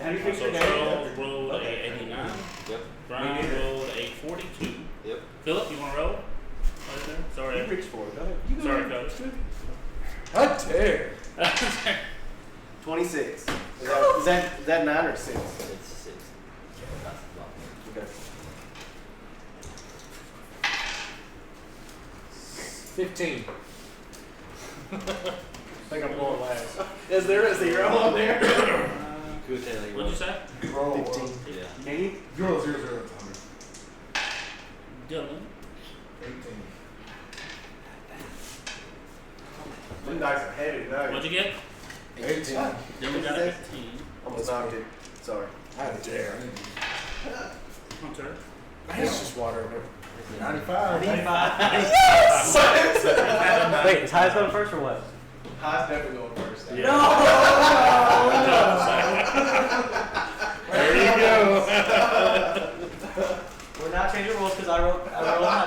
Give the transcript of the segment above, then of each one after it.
How do you fix So your name? Charles rolled a 89. Yep. Brian rolled a 42. Yep. Philip, you want to roll? Right there? Sorry. You reach for it. Go ahead. You go Sorry, ahead. Coach. How dare! 26. Is that 9 or 6? It's 6. That's the bottom. Okay. 15. I think I'm going last. Is there a 0 on there? Could tell you What'd you say? Roll 15. Yeah. Can you? 0, 0, 0, Dylan. 18. Them dice are heavy, though. What'd you get? 18. Dylan got a 15. Almost knocked it. Sorry. How dare! Hunter. It's just water in there. 95. Wait, is highest going first or what? High's definitely going first. No! There you go. We're not changing rules because I rolled a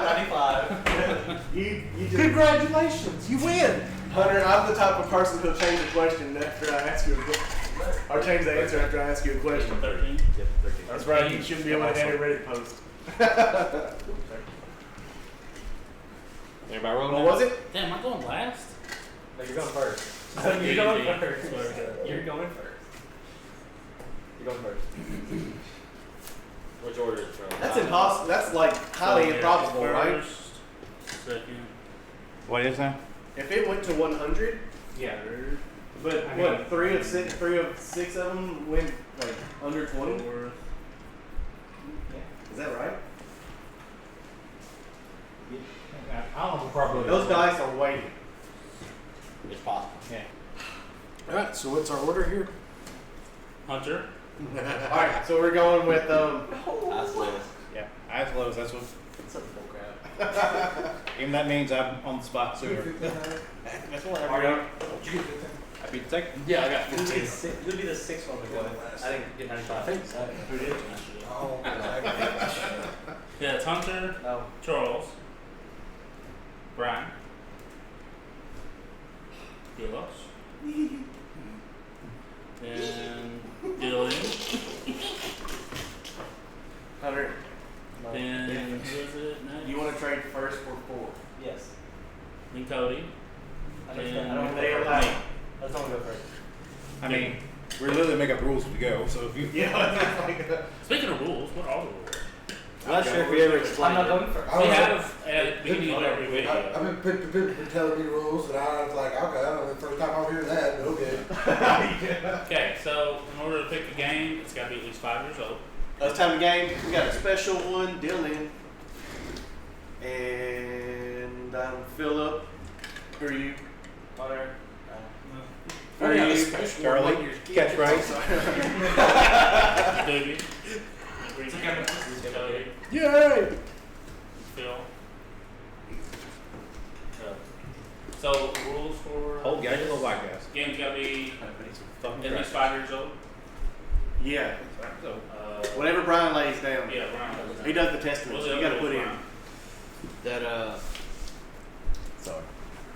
95. You just, Congratulations, you win. Hunter, I'm the type of person who'll change the question after I ask you a question. Or change the answer after I ask you a question. 13. Yep. 13. That's right, you shouldn't be able to have a Reddit post. Everybody rolling? What was it? Damn, am I going last? No, you're going first. Yeah, You're going yeah. first. Sorry. You're going first. You're going first. Which order is it from? That's impossible. That's like highly improbable, right? First, second. What is that? If it went to 100, Yeah. but I what, mean- 3 of 6 of them went like under 20? Fourth. Is that right? I don't know, probably. Those dice are weighted. It's possible. Yeah. Alright, so what's our order here? Hunter. Alright, so we're going with That's less. Yeah, eyes closed. That's what. Such bullcrap. Even that means I'm on the spot sooner. That's what I beat the second. Yeah, I got You'll 15. be the sixth one to go. I didn't get 95. Who did? Oh, Yeah, it's Hunter, No. Charles, Brian, Phillips, and Dylan, Hunter, and who is it next? you want to trade first for 4? Yes. And Cody. I don't And They allow. Let's only go first. I mean, we're literally making up rules as we go. So if you. Yeah. Speaking of rules, what are the rules? I'm not sure if we ever I'm explained not it. going first. We have at the beginning of every video. I've been telling me rules, and I was like, okay, I don't know the first time I'm hearing that, but okay. Okay, so in order to pick a game, it's got to be at least 5 years old. Last time the game, we got a special one, Dylan. And Philip. Who are you? Hunter. Who are you? Charlie, catchphrase. Doobie. Cody. Yay! Phil. So rules for Whole gang of little white guys. game's got to be Fucking at least crap. 5 years old. Yeah. So, Whatever Brian lays down. Yeah, Brian. He does the testament, so you got to put in. That Sorry.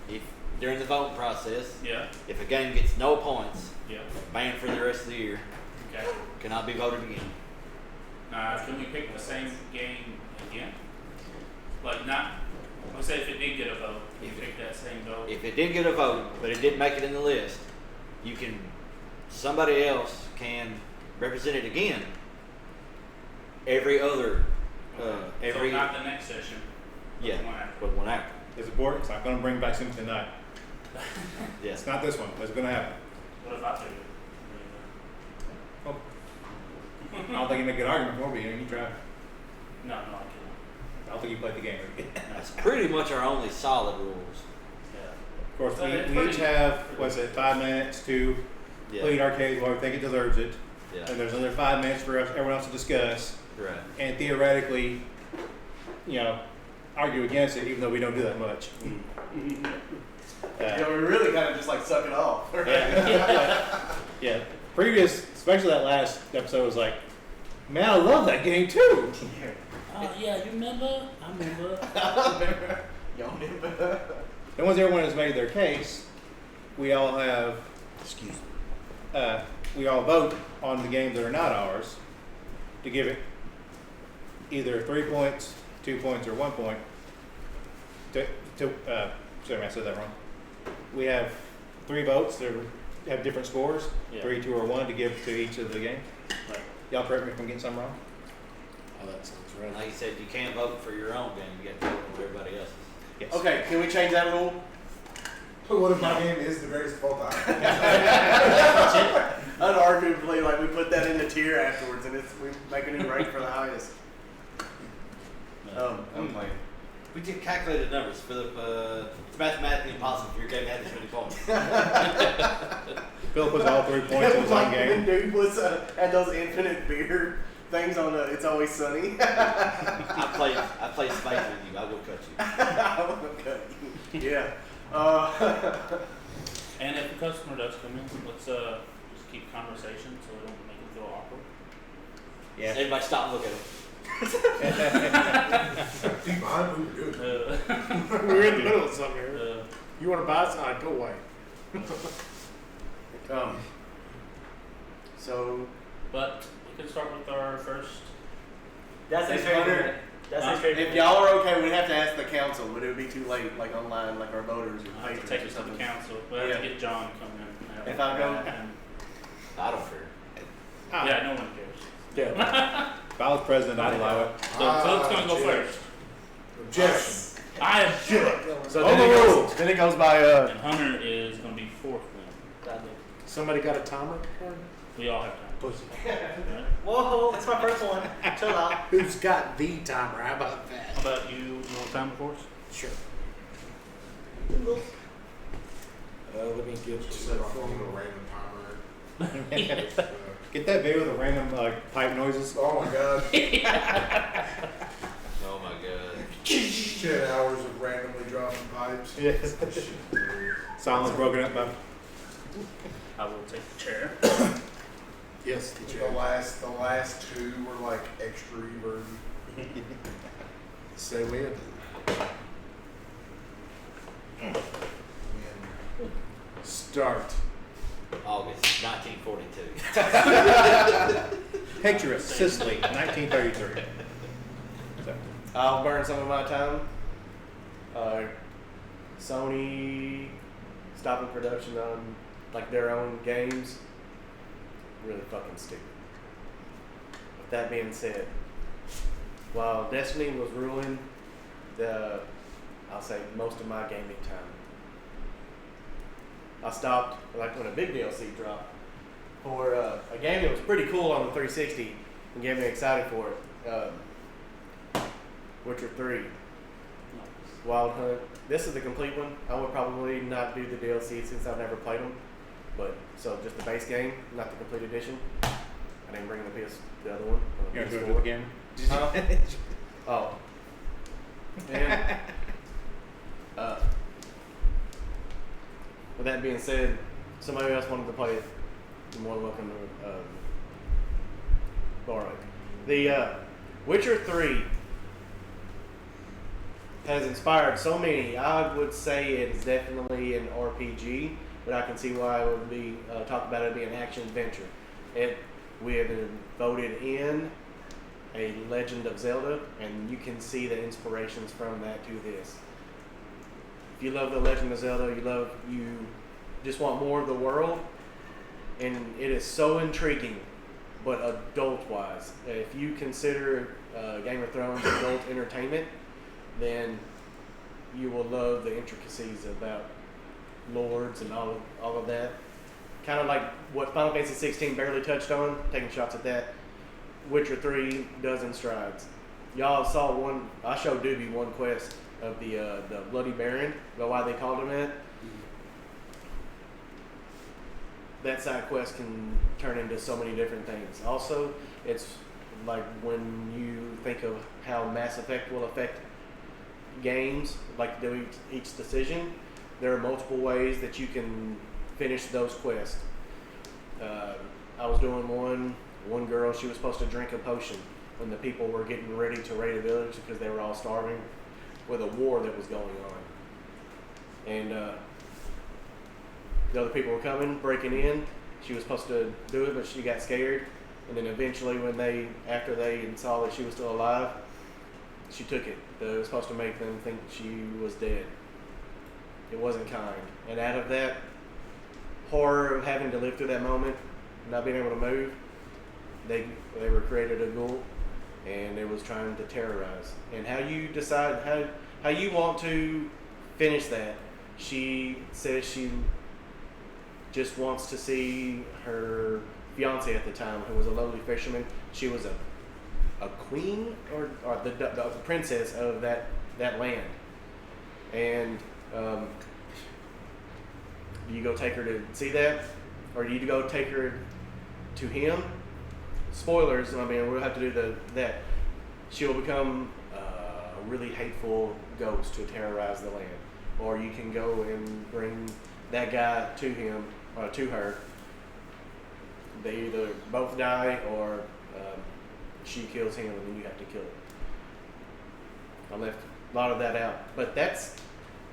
if during the voting process, Yeah, if a game gets no points, yeah. banned for the rest of the year, Okay. cannot be voted again. Can we pick the same game again? Like not. Let's say if it did get a vote, we pick that same vote. If it did get a vote, but it didn't make it in the list, you can. Somebody else can represent it again. Every other, every So not the next session. but yeah, the one after. but one after. is it board? It's not going to bring back something tonight. Yes. It's not this one. It's going to happen. What if I took it? Oh. I don't think you make a good argument for me. You try. No, I I don't think you played the game. That's pretty much our only solid rules. can't. Of course, So it's we each pretty- have, what's it, 5 minutes to Yeah. plead our case while we think it deserves it. Yeah. And there's another 5 minutes for everyone else to discuss. Right. And theoretically, argue against it, even though we don't do that much. Yeah, we really kind of just like suck it off. Yeah. Previous, especially that last episode, was like, man, I love that game too. Oh yeah, you remember? I remember. Y'all remember? And once everyone has made their case, we all have Excuse me. we all vote on the games that are not ours to give it either 3 points, 2 points, or 1 point. Sorry, I said that wrong. We have 3 votes that have different scores, Yeah. 3, 2, or 1 to give to each of the games. Right. Y'all correct me if I'm getting something wrong. Oh, that sounds Like right. you said, you can't vote for your own game. You got to vote for everybody else's. Yes. Okay, can we change that rule? What if my game is the greatest of all time? Unarguably, like we put that in the tier afterwards, and we make a new rank for the highest. I'm playing. We did calculated numbers, Philip. It's mathematically impossible for your game to have this many points. Phil puts all 3 points in his own Like when game. dude was had those infinite beer things on the It's Always Sunny. I play space with you. I will cut you. I will cut you. Yeah. And if the customer does come in, let's just keep conversation so we don't make it feel awkward. Yeah. Everybody stop and look at him. Keep behind who we're doing. We're in the middle of something here. Uh, You want to buy something? Go away. So but we can start with our first. That's his favorite. That's his favorite. if y'all are okay, we'd have to ask the council, but it would be too late, like online, like our voters or I have to patrons take or it to something. the council. We have Yeah. to get John to come in. If I go- And- I don't care. yeah, no one cares. Yeah. If I was president, I'd allow it. So Philip's gonna go Jim. first. Objection. I object. So then it goes by And Hunter is gonna be fourth then. Somebody got a timer? We all have time. Pussy. Right? Whoa, that's my first one. Chill out. Who's got the timer? How about that? How about you want time before us? Sure. Let me get just a random timer. Get that video with the random pipe noises. Oh my god. Oh my god. 10 hours of randomly dropping pipes. Yes. Silence broken up by. I will take the chair. Yes, the chair. The last 2 were like extra reverb. Say when. Start. August 1942. Picture of Sicily, 1933. So, I'll burn some of my time. Sony stopping production on like their own games. Really fucking stupid. With that being said, while Destiny was ruling I'll say most of my gaming time, I stopped like when a big DLC dropped for a game that was pretty cool on the 360 and get me excited for it. Witcher 3, Wild Hunt. This is the complete one. I would probably not do the DLC since I've never played them. But so just the base game, not the complete edition. I didn't bring the other one. On the you want to do PS4. it again? Huh? Oh. And, with that being said, somebody else wanted to play it. You're more than welcome to borrow it. The Witcher 3 has inspired so many. I would say it's definitely an RPG, but I can see why it would be talked about it being an action adventure. We have been voted in a Legend of Zelda, and you can see the inspirations from that to this. If you love the Legend of Zelda, you just want more of the world, and it is so intriguing, but adult-wise. If you consider Game of Thrones adult entertainment, then you will love the intricacies about lords and all of that. Kind of like what Final Fantasy 16 barely touched on, taking shots at that. Witcher 3 does in strides. Y'all saw one. I showed Doobie one quest of the Bloody Baron, about why they called him that. That side quest can turn into so many different things. Also, it's like when you think of how Mass Effect will affect games, like each decision, there are multiple ways that you can finish those quests. I was doing one girl, she was supposed to drink a potion when the people were getting ready to raid a village because they were all starving with a war that was going on. And the other people were coming, breaking in, She was supposed to do it, but she got scared. And then eventually, after they saw that she was still alive, she took it. It was supposed to make them think she was dead. It wasn't kind. And out of that horror of having to live through that moment, not being able to move, they were created a ghoul, and it was trying to terrorize. And how you decide how you want to finish that, she says she just wants to see her fiance at the time, who was a lovely fisherman. She was a queen or the princess of that land. And do you go take her to see that, or do you go take her to him? Spoilers. I mean, we'll have to do that. She will become a really hateful ghost to terrorize the land, or you can go and bring that guy to him or to her. They either both die, or she kills him, and then you have to kill it. I left a lot of that out, but that's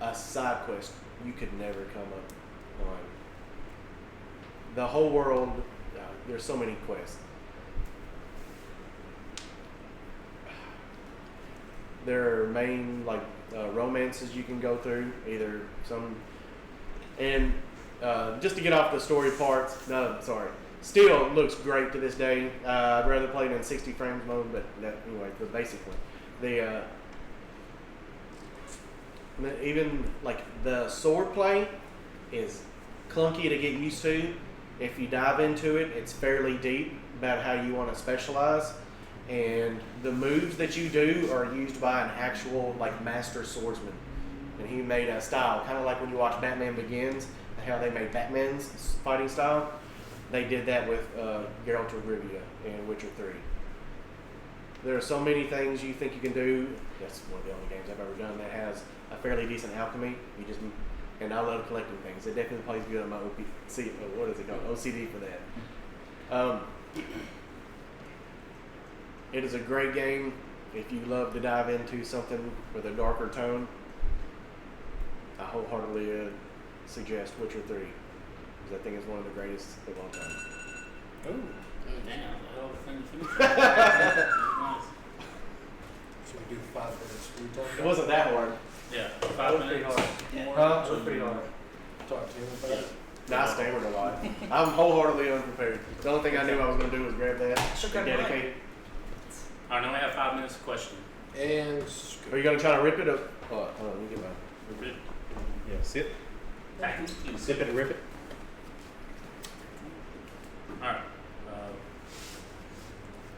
a side quest you could never come up on. The whole world, there's so many quests. There are main romances you can go through, either some, and just to get off the story parts. No, sorry. Still looks great to this day. I'd rather play it in 60 frames mode, but anyway, the basic one. Even like the sword play is clunky to get used to. If you dive into it, it's fairly deep about how you want to specialize, and the moves that you do are used by an actual master swordsman, and he made a style kind of like when you watch Batman Begins, how they made Batman's fighting style. They did that with Geralt of Rivia in Witcher 3. There are so many things you think you can do. That's one of the only games I've ever done that has a fairly decent alchemy. And I love collecting things. It definitely plays good on my OCD for that. It is a great game if you love to dive into something with a darker tone. I wholeheartedly suggest Witcher 3. I think it's one of the greatest of all time. Oh, damn. Hell of a thing to finish. Nice. Should we do 5 minutes free time? It wasn't that hard. Yeah, That 5 was pretty minutes. hard. Huh? It was pretty hard. Talk to him about Yeah. it. Nah, I stammered a lot. I'm wholeheartedly unprepared. The only thing I knew I was going to do was grab that Should and grab dedicate it. All right, now we have 5 minutes of question. And Are you going to try to rip it up? Oh, hold on, let me get mine. Yeah, sip it and rip it. All right.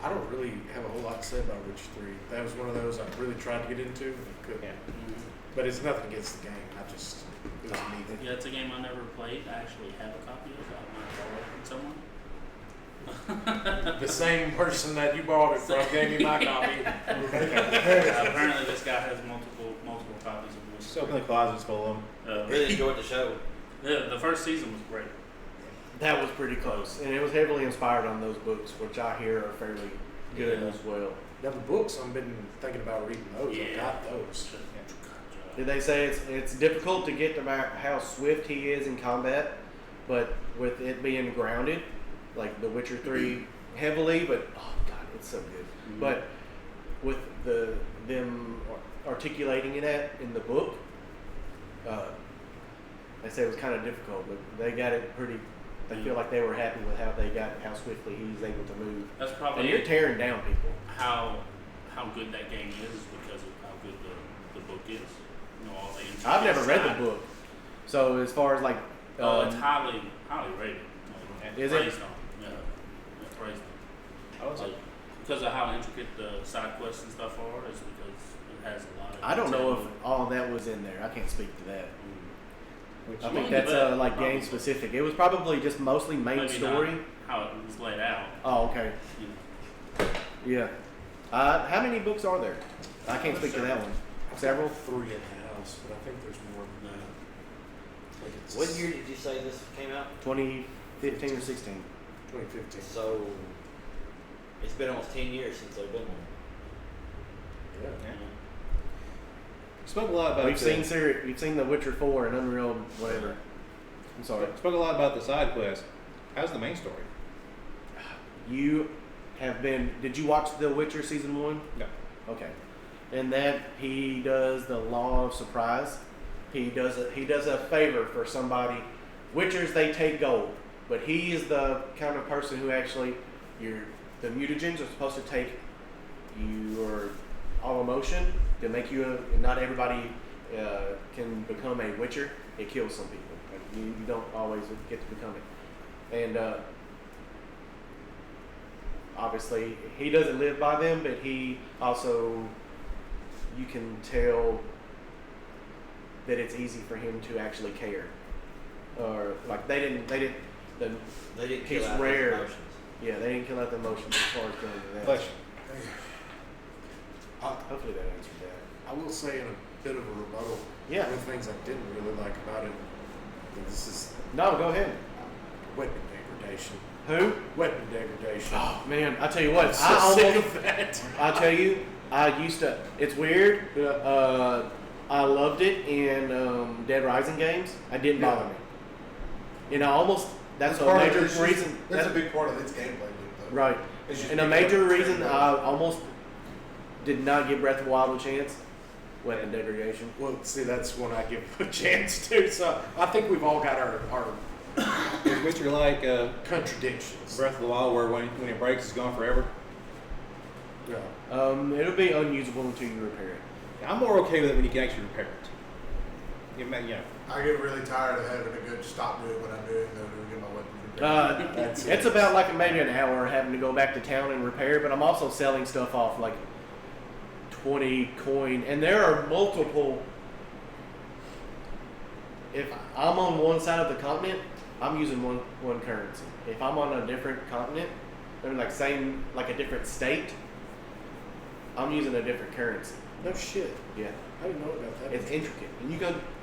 I don't really have a whole lot to say about Witcher 3. That was one of those I really tried to get into and couldn't. Yeah. But it's nothing against the game. It was neat. Yeah, it's a game I never played. I actually have a copy of it. I might borrow it from someone. The same person that you borrowed it from gave me my copy. Apparently, this guy has multiple copies of this. Just open the closets full of them. Really enjoyed the show. The first season was great. That was pretty close. And it was heavily inspired on those books, which I hear are fairly good Yeah. as well. Now the books, I've been thinking about reading those. I Yeah. got those. Did they say it's difficult to get to how swift he is in combat, but with it being grounded, like The Witcher 3 heavily, but oh god, it's so good. Mhm. But with them articulating it in the book, they say it was kind of difficult, but they got it pretty. They feel like they were happy with how swiftly he's able to move. That's And probably you're tearing down people. how good that game is because of how good the book is. You know, all the intricate I've never read side. the book, so as far as It's highly rated. Is it? Praised on. Yeah, praised on. I was Like, because of how intricate the side quests and stuff are, is because it has a lot of. I don't know if detail. all of that was in there. I can't speak to that. which I Well, think you that's bet. game Probably. specific. It was probably just mostly main Maybe story. not how it was laid out. Oh, okay. You know. Yeah. How many books are there? I can't speak to that one. Several. 3 in the house, but I think there's more than that. Like it's What year did you say this came out? 2015 or 16. 2015. So it's been almost 10 years since they've been one. Yeah. spoke a lot about We've seen The Witcher 4 and Unreal whatever. I'm sorry. spoke a lot about the side quest. How's the main story? You have been. Did you watch The Witcher season 1? No. Okay. In that he does the law of surprise. He does a favor for somebody. Witchers, they take gold, but he is the kind of person who actually the mutagens are supposed to take your all emotion to make you not everybody can become a witcher. It kills some people. Like, you don't always get to become it. And obviously he doesn't live by them, but he also, you can tell that it's easy for him to actually care. Or like they didn't They didn't He's kill out rare. his emotions. yeah, they didn't kill out the emotions as far as going to that. Question. Hopefully that answered that. I will say in a bit of a rebuttal, Yeah. one of the things I didn't really like about it, that this is No, go ahead. weapon degradation. Who? Weapon degradation. Oh man, I tell you what, I'm so sick of that. I tell you, I used to. It's weird. I loved it in Dead Rising games. It didn't bother me. And I almost. That's a part of major it. It's just- reason. That's a big part of its gameplay loop, though. Right. It's just And a people major that reason train I well. almost did not give Breath of the Wild a chance. Weapon degradation. Well, see, that's one I give a chance to. So I think we've all got our Is Witcher like contradictions. Breath of the Wild, where when it breaks, it's gone forever? Yeah. It'll be unusable until you repair it. I'm more okay with it when you can actually repair it. I get really tired of having to go stop doing what I'm doing, though, to get my weapon repaired. That's It's about like maybe an hour having to go back to town and repair, but I'm also selling stuff off like 20 coin, and there are multiple. If I'm on one side of the continent, I'm using one currency. If I'm on a different continent, or like same like a different state, I'm using a different currency. No shit. Yeah. I didn't know about that. It's intricate, and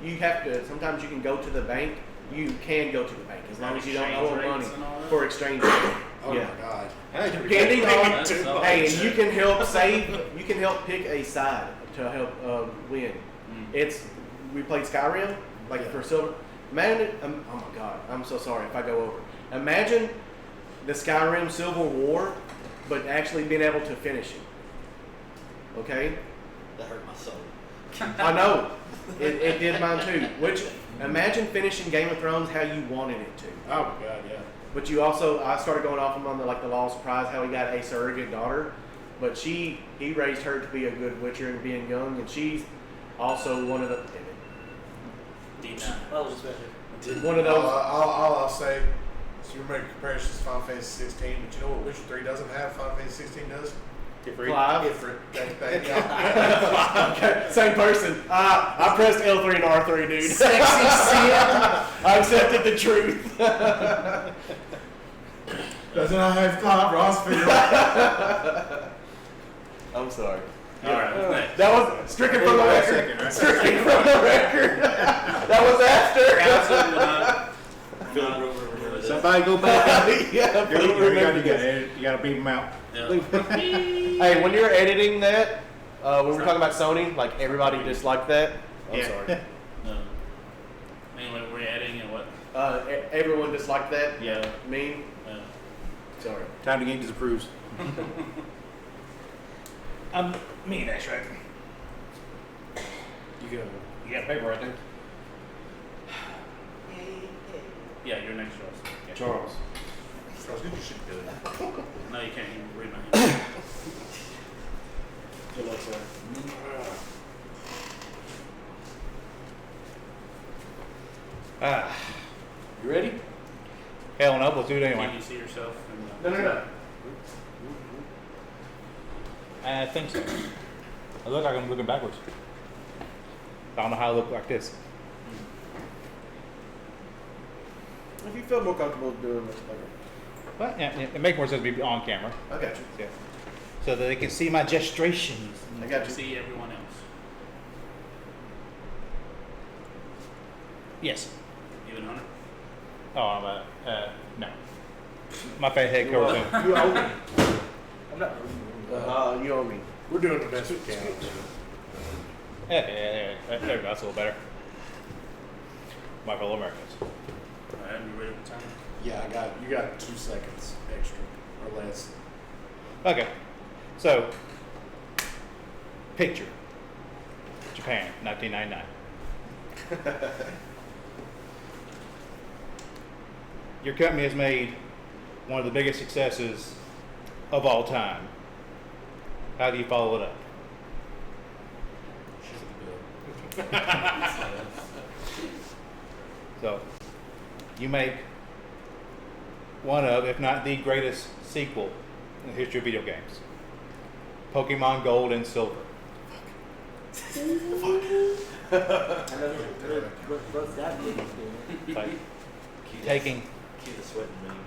you have to. Sometimes you can go to the bank. You can go to the bank as long as you don't owe them money Exchange rates and all that? for exchange rate. Oh yeah. my god. Depending on, That's so hey, much. and you can help save. You can help pick a side to help win. It's we played Skyrim like Yeah. for silver. Man, oh my god, I'm so sorry if I go over. Imagine the Skyrim Civil War, but actually being able to finish it. Okay. That hurt my soul. I know. It did mine too. Which imagine finishing Game of Thrones how you wanted it to. Oh my god, yeah. But you also, I started going off him on the law of surprise, how he got a surrogate daughter, but he raised her to be a good witcher and being young, and she's also one of the That was special. one of All, those. all I'll say is you're making comparisons to Final Fantasy 16, but you know what Witcher 3 doesn't have, Final Fantasy 16 does? Clive. Different. Yeah. Okay, same person. I pressed L3 and R3, dude. Sexy I accepted the truth. Doesn't I have Clive Ross figure out? I'm sorry. All right, what's next? That was stricken from the record. Second, right? Stricken from the record. That was after. Council will not remember this. Somebody go back. Yeah, please remember this. You gotta beat them out. Yeah. Hey, when you're editing that, when we're talking about Sony, like everybody disliked that. I'm Yeah. sorry. No. Anyway, we're adding and what? Everyone disliked that. Yeah. Me. Sorry. Time to game disapproves. Me next, right? You go. You got paper right there. Yeah, you're next, Ross. Yeah. Charles. Charles, get your shit together. No, you can't even read my hand. Good luck, sir. You ready? Hell no, let's do it Can anyway. you see yourself? In No. I think so. I look like I'm looking backwards. I don't know how I look like this. If you feel more comfortable doing this, better. But yeah, it makes more sense to be on camera. I got you. Yeah. So that they can see my gestrations. I got to you. see everyone else. Yes. Even Hunter? Oh, I'm no. My fat head covers him. You owe me. I'm not. You owe me. We're doing the best we can. Yeah. There we go. That's a little better. My fellow Americans. All right, you ready for time? Yeah, you got 2 seconds extra or less. Okay, so picture Japan, 1999. Your company has made one of the biggest successes of all time. How do you follow it up? So, you make one of, if not the greatest sequel in the history of video games. Pokemon Gold and Silver. I know what's that mean? Like, Cue taking, Cue the sweating meme.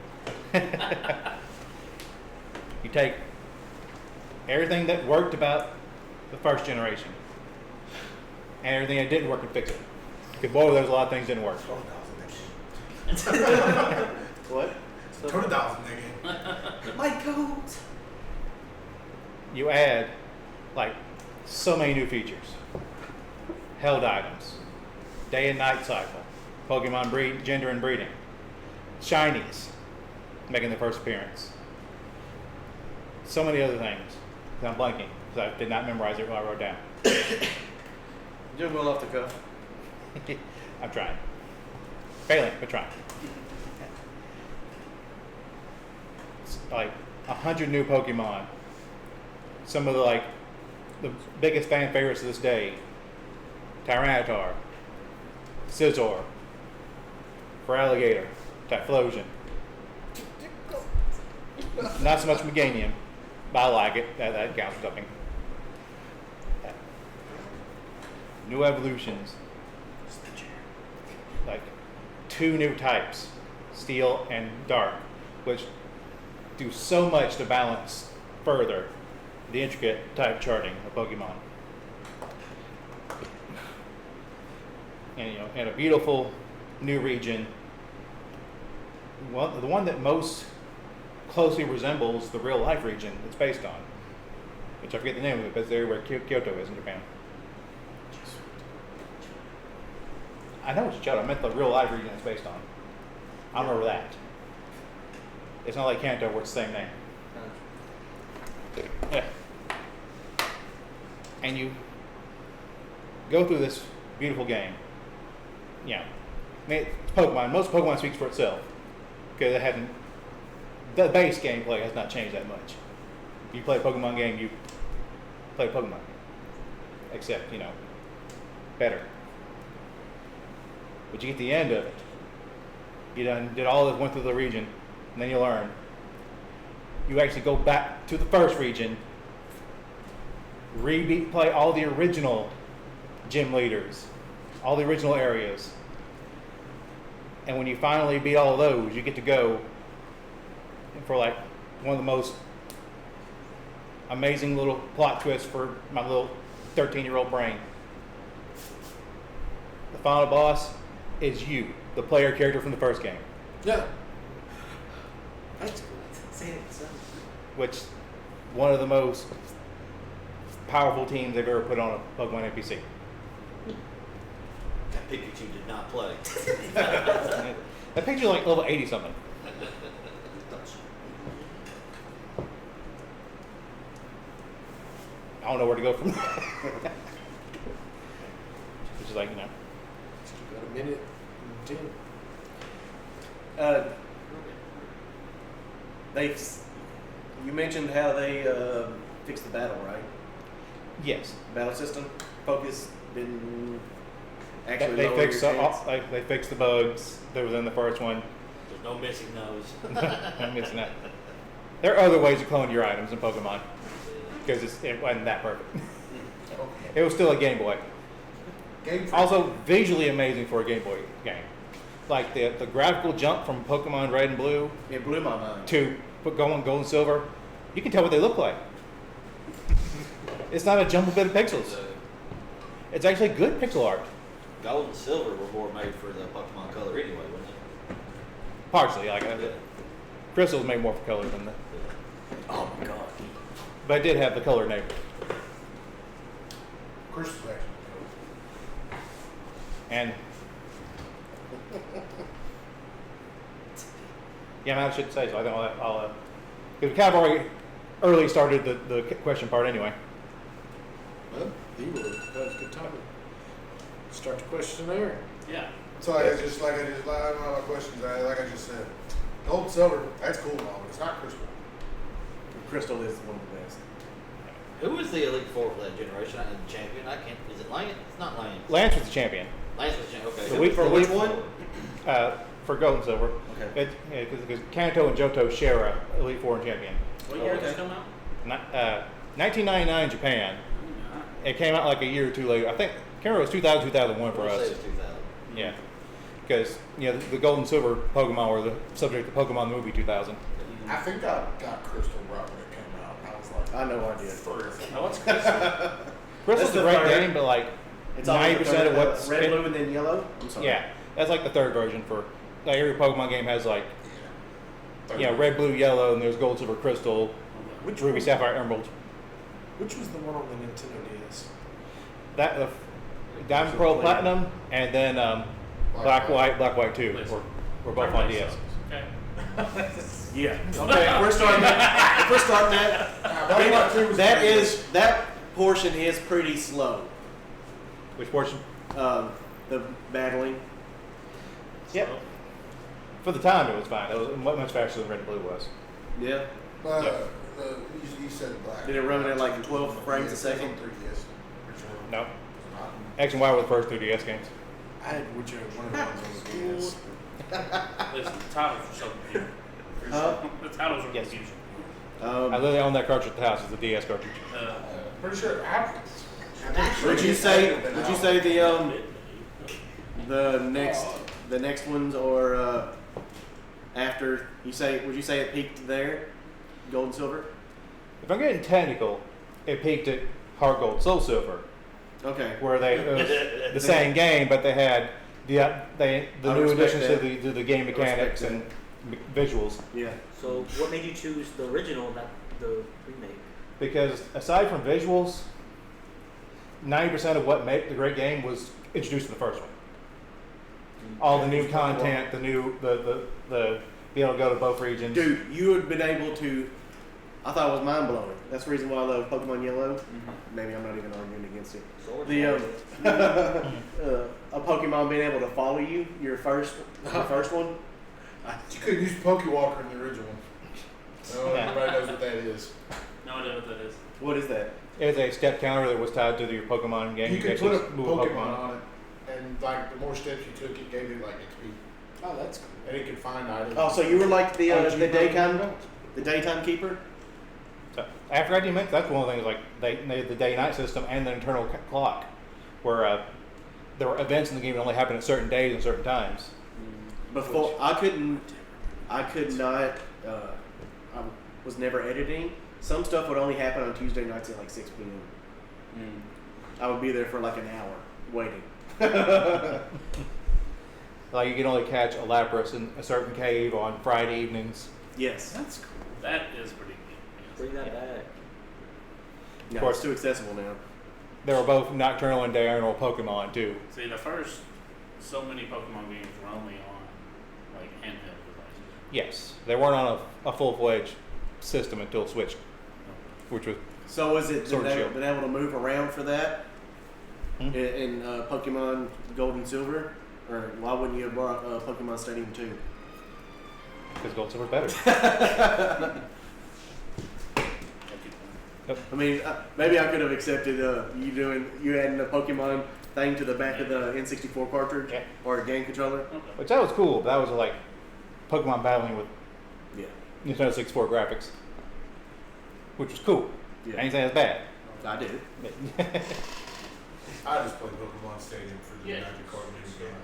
you take everything that worked about the first generation and everything that didn't work and fix it. Because boy, there's a lot of things didn't work. What? $20 in that game. My goat. You add like so many new features. Held items, day and night cycle, Pokemon gender and breeding, shinies making their first appearance. So many other things that I'm blanking because I did not memorize it while I wrote down. You're doing well off the cuff. I'm trying. Failing, but trying. It's like 100 new Pokemon. Some of the biggest fan favorites of this day. Tyranitar, Scizor, Feraligatr, Typhlosion. Not so much Meganium, but I like it. That counts for something. New evolutions. Like 2 new types, Steel and Dark, which do so much to balance further the intricate type charting of Pokemon. And and a beautiful new region, the one that most closely resembles the real life region it's based on, which I forget the name of it, but it's there where Kyoto is in Japan. I know it's Kyoto. I meant the real life region it's based on. I don't remember that. It's not like Kanto where it's the same name. Yeah. And you go through this beautiful game. Yeah, I mean, it's Pokemon. Most Pokemon speaks for itself because it hasn't. The base gameplay has not changed that much. You play a Pokemon game, you play Pokemon, except better. But you get the end of it. You did all this, went through the region, and then you learn. You actually go back to the first region, play all the original gym leaders, all the original areas. And when you finally beat all of those, you get to go for like one of the most amazing little plot twists for my little 13-year-old brain. The final boss is you, the player character from the first game, Yeah. That's cool. Say it, son. which one of the most powerful teams they've ever put on a Pokemon NPC. That Pikachu did not play. That picture's like level 80 something. I don't know where to go from there. Which is like, Got a minute and 10. You mentioned how they fixed the battle, right? yes. Battle system focus didn't actually They lower fixed your chance. they fixed the bugs that was in the first one. There's no missing nose. I'm missing that. There are other ways to clone your items in Pokemon because it wasn't that perfect. It was still a Game Boy. Also, visually amazing for a Game Boy game. Like the graphical jump from Pokemon Red and Blue It blew my mind. to Gold and Silver, you can tell what they look like. It's not a jumbled bit of pixels. It's actually good pixel art. Gold and Silver were more made for the Pokemon color anyway, wasn't it? Partially, Crystal's made more for color than that. Oh my god. But it did have the color neighbor. Crystal's actually And Yeah, I shouldn't say so. I think I'll we kind of already early started the question part anyway. Well, he would. That was a good topic. Start the questionnaire. Yeah. So I just like I don't know my questions. Like I just said, gold and silver. That's cool and all, but it's not crystal. Crystal is one of the best. Who was the Elite Four for that generation? The champion? I can't. Is it Lance? It's not Lance. Lance was the champion. Lance was champion. Okay. The week for which one? For gold and silver. Okay. Because Kanto and Johto share a Elite Four and champion. What year did this come out? 1999 Japan. It came out like a year or two later. I think can't remember, it was 2000, 2001 for We'll say us. it was 2000. Yeah. Because the gold and silver Pokemon were the subject of Pokemon movie 2000. I think I got crystal right when it came out. I was like, I know I did. Oh, what's Crystal? Crystal's the a great third. game, but like It's always 90% of what's red, blue, and then yellow. I'm sorry. yeah, that's like the third version for like every Pokemon game has like yeah. red, blue, yellow, and there's gold, silver, crystal, Which ruby, one, sapphire, emerald. Which was the one on the Nintendo DS? That Diamond, Pearl, Platinum, and then Black, White 2 were both on DS. Okay. Yeah. Okay. If we're starting that, that portion is pretty slow. Which portion? The battling. Yep. For the time, it was fine. It was much faster than Red and Blue was. Yeah. You said black. Did it run at like 12 frames a second? 3DS. No. X and Y were the first 2DS games. I had whichever one of those on the DS. Listen, the titles were so confusing. Huh? The titles were Yes. confusing. I literally own that cartridge at the house. It's a DS cartridge. Pretty sure. Would you say the next ones or after would you say it peaked there, gold and silver? If I'm getting technical, it peaked at Heart Gold, Soul Silver, Okay. where it was the same game, but they had the I new respect additions that. to the game mechanics and visuals. Yeah. So what made you choose the original, not the remake? Because aside from visuals, 90% of what made the great game was introduced in the first one. All the new content, the be able to go to both regions. Dude, you would have been able to. I thought it was mind blowing. That's the reason why I love Pokemon Yellow. Maybe I'm not even arguing against it. Sword The a Pokemon being able to follow you, your first one. You couldn't use Pokewalker in the original one. No, everybody knows what that is. No idea what that is. What is that? It was a step counter that was tied to your Pokemon game. You could actually put a move Pokemon on it, and like the more steps you took, it gave you like XP, Oh, that's cool. and it could find items. Oh, so you were like the Oh, did you daytime keeper. So after I DMX, that's one of the things. Like they made the day-night system and the internal clock, where there were events in the game that only happened at certain days and certain times. Before I could not. I was never editing. Some stuff would only happen on Tuesday nights at like 6 p.m. I would be there for like an hour waiting. Like you can only catch a Lapras in a certain cave on Friday evenings. Yes. That's cool. That is pretty good. Bring that back. No, course. it's too accessible now. There were both nocturnal and diurnal Pokemon too. See, the first so many Pokemon games were only on like handheld devices. Yes, they weren't on a full-fledged system until Switch, which was So was it Sword and Shield. been able to move around for that Hmm? in Pokemon Gold and Silver? Or why wouldn't you have brought Pokemon Stadium 2? because Gold Silver's better. I mean, maybe I could have accepted you adding a Pokemon thing to the back of the N64 cartridge Yeah. or a game controller. Okay. Which that was cool. But that was like Pokemon battling with Yeah. Nintendo 64 graphics, which was cool. Yeah. I ain't saying it's bad. I did. I just played Pokemon Stadium for the Yeah. Magic Card mini game.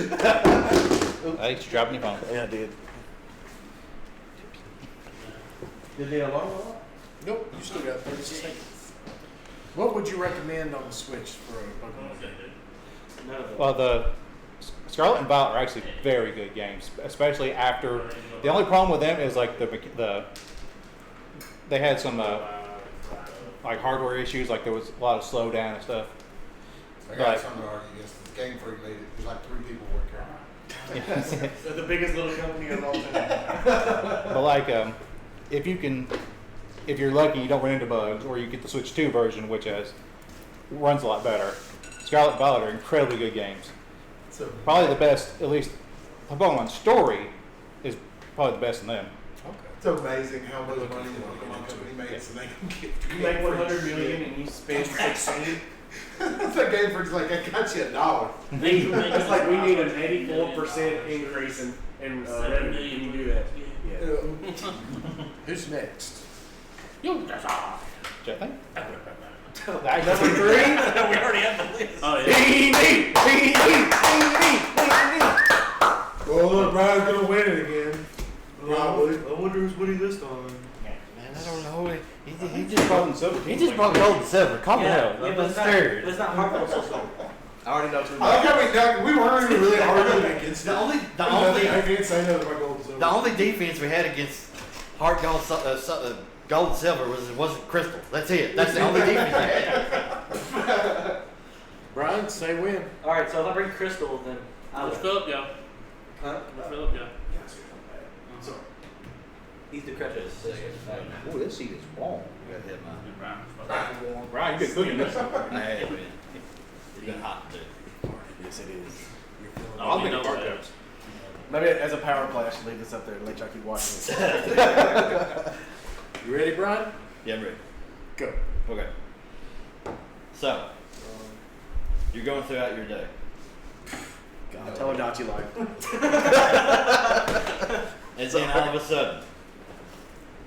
I think you're dropping your phone. Yeah, I did. Did the alarm go off? Nope, you still got 30 seconds. What would you recommend on the Switch for a Pokemon game? None of it. Well, the Scarlet and Violet are actually very good games, especially after. The only problem with them is like they had some like hardware issues, like there was a lot of slowdown and stuff. I got Right. something to argue against. The Game Freak made it. There's like 3 people work here. So the biggest little company of all time. But like, if you're lucky, you don't run into bugs, or you get the Switch 2 version, which runs a lot better. Scarlet Violet are incredibly good games. So Probably the best, at least Pokemon story is probably the best in them. it's amazing how much money the Pokemon company makes, and they can get. You make 100 million and you spend 16. That's like Game Freak's like, I got you $1. It's like we need an 84% increase in revenue. Can you do that? Yeah. Who's next? Jeff, think? Number 3. we already have the list. Oh yeah. Well, look, Brian's gonna win it again. Probably. I wonder who's winning this time. Man, I don't know. He Just brought in silver. He just brought gold and silver. Calm down. but I'm it's not, scared. but it's not hard for us. I already know too I like much. how we weren't even really arguing against it. The only I can't say nothing about gold and silver. The only defense we had against hard gold, gold and silver wasn't crystal. That's it. That's the only defense we had. Brian, say when. All right, so if I bring Crystal, then I Let's will. fill up, y'all. Huh? Let's fill up, y'all. Sorry. He's decrepit. Oh, this seat is warm. I gotta hit mine. Brian. Brian, you've been cooking this. I had been. It's been hot too. Yes, it is. I'll we make know a part that. cups. Maybe as a power play, I should leave this up there and let y'all keep watching it. You ready, Brian? Yeah, I'm ready. Go. Okay. So, you're going throughout your day. God, tell her not you like. And then all of a sudden,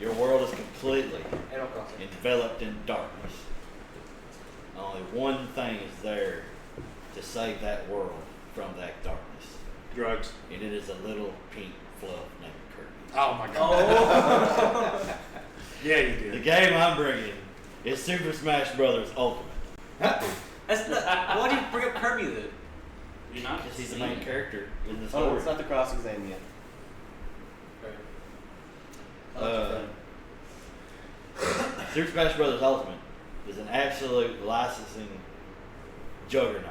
your world is completely Animal Crossing. enveloped in darkness. Only one thing is there to save that world from that darkness. Drugs. And it is a little pink fluff named Kirby. Oh my God. Oh. Yeah, you The did. game I'm bringing is Super Smash Bros. Ultimate. That's not, why do you bring up Kirby then? You're not. Because he's the main character in the Oh, story. it's not the cross exam yet. Super Smash Bros. Ultimate is an absolute licensing juggernaut.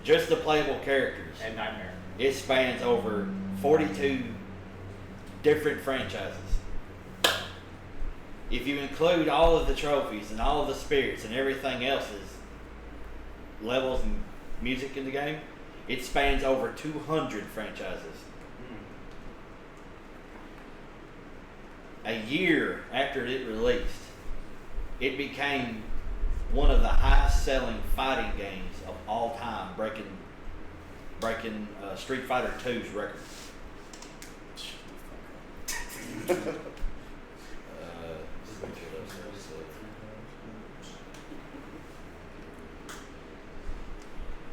Just the playable characters. And Nightmare. It spans over 42 different franchises. If you include all of the trophies and all of the spirits and everything else's levels and music in the game, it spans over 200 franchises. A year after it released, it became one of the highest selling fighting games of all time, breaking Street Fighter 2's record.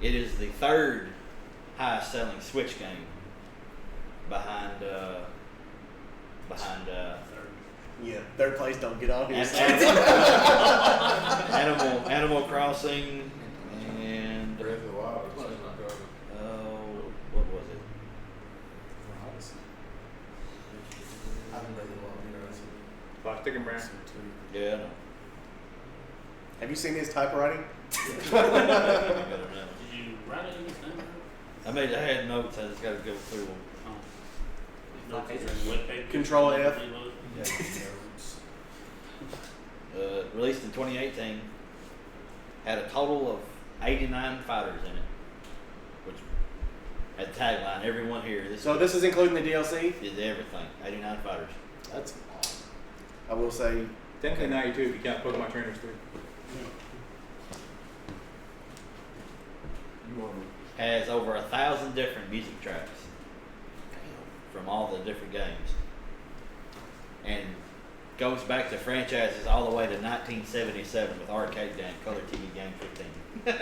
It is the third highest selling Switch game behind Yeah, third place don't get on here. Animal Crossing and Breath of the Wild. what was it? I haven't read the Wild either. Plastic and brown. Yeah, I know. Have you seen his typewriting? I don't know. Did you write it in this number? I had notes. I just got to go through them. Oh. Notes are in web paper. Control F. Reload. Released in 2018, had a total of 89 fighters in it, which had the tagline, everyone here. So this is including the DLC? is everything. 89 fighters. That's. I will say. Technically 92 if you count Pokemon Trainers 3. Has over 1,000 different music tracks from all the different games. And goes back to franchises all the way to 1977 with Arcade Game, Color TV Game 15.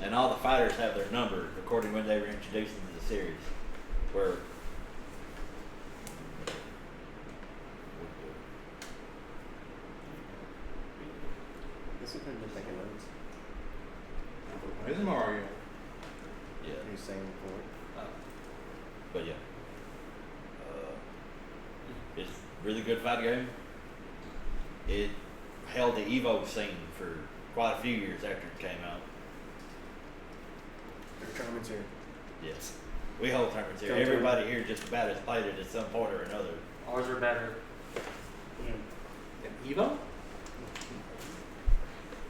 And all the fighters have their number according to when they were introduced into the series. Where This is pretty good taking notes. This is Mario. yeah, He's saying for it. but yeah. It's a really good fight game. It held the Evo scene for quite a few years after it came out. There's tournaments here. Yes. We hold tournaments here. Go to Everybody here just about has played it at some point or another. Ours are better. Evo?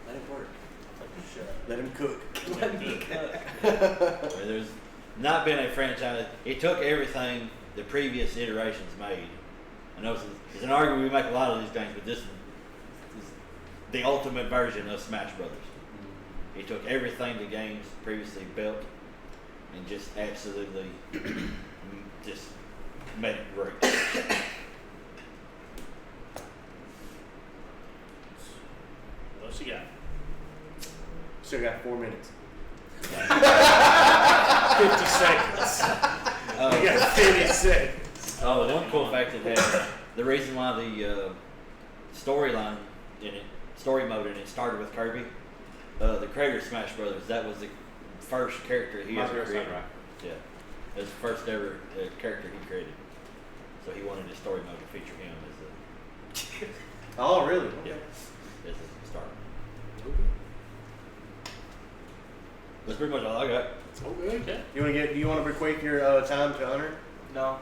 Let it work. Let him cook. Let me cook. Where there's not been a franchise. It took everything the previous iterations made. I know it's an argument we make a lot of these games, but this is the ultimate version of Smash Brothers. It took everything the games previously built and just absolutely just made it great. What else you got? Still got 4 minutes. 50 seconds. Uh, We got 50 seconds. Oh, one cool fact it had, the reason why the storyline in it, story mode in it started with Kirby, the creator of Smash Brothers, that was the first character he ever created. Yeah, it was the first ever character he created. So he wanted his story mode to feature him as Oh, really? a, yeah, as a star. That's pretty much all I got. Okay. You want to Do you want to bequeath your time to Hunter? No.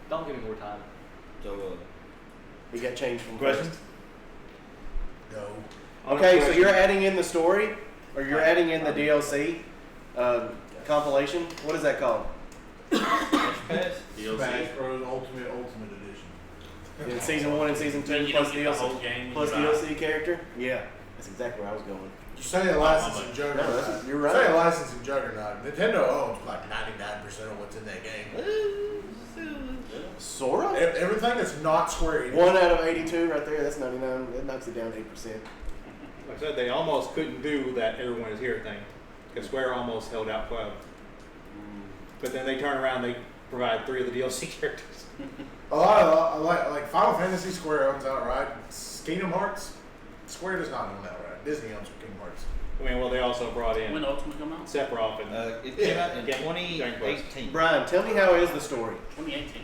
Don't give me more time. So, You got changed from questions? No. Okay, so you're adding in the story, or you're adding in the DLC compilation. What is that called? Pass? Smash Bros. Ultimate Edition. In season 1 and season 2 Then you plus don't get the whole DLC. game. Plus when you buy it. DLC character. Yeah, that's exactly where I was going. You say a licensing juggernaut. No, that's- you're right. Say a licensing juggernaut. Nintendo owns like 99% of what's in that game. Sora? Everything that's not Square Enix. 1 out of 82 right there. That's 99. That knocks it down 8%. Like I said, they almost couldn't do that everyone is here thing. Because Square almost held out 12. But then they turn around, they provide 3 of the DLC characters. A lot of like Final Fantasy Square owns outright. Kingdom Hearts, Square does not own outright. Disney owns Kingdom Hearts. I mean, well, they also brought in When Ultimate come out? Sephiroth and It came out in Yeah. 2018. Brian, tell me how is the story? 2018.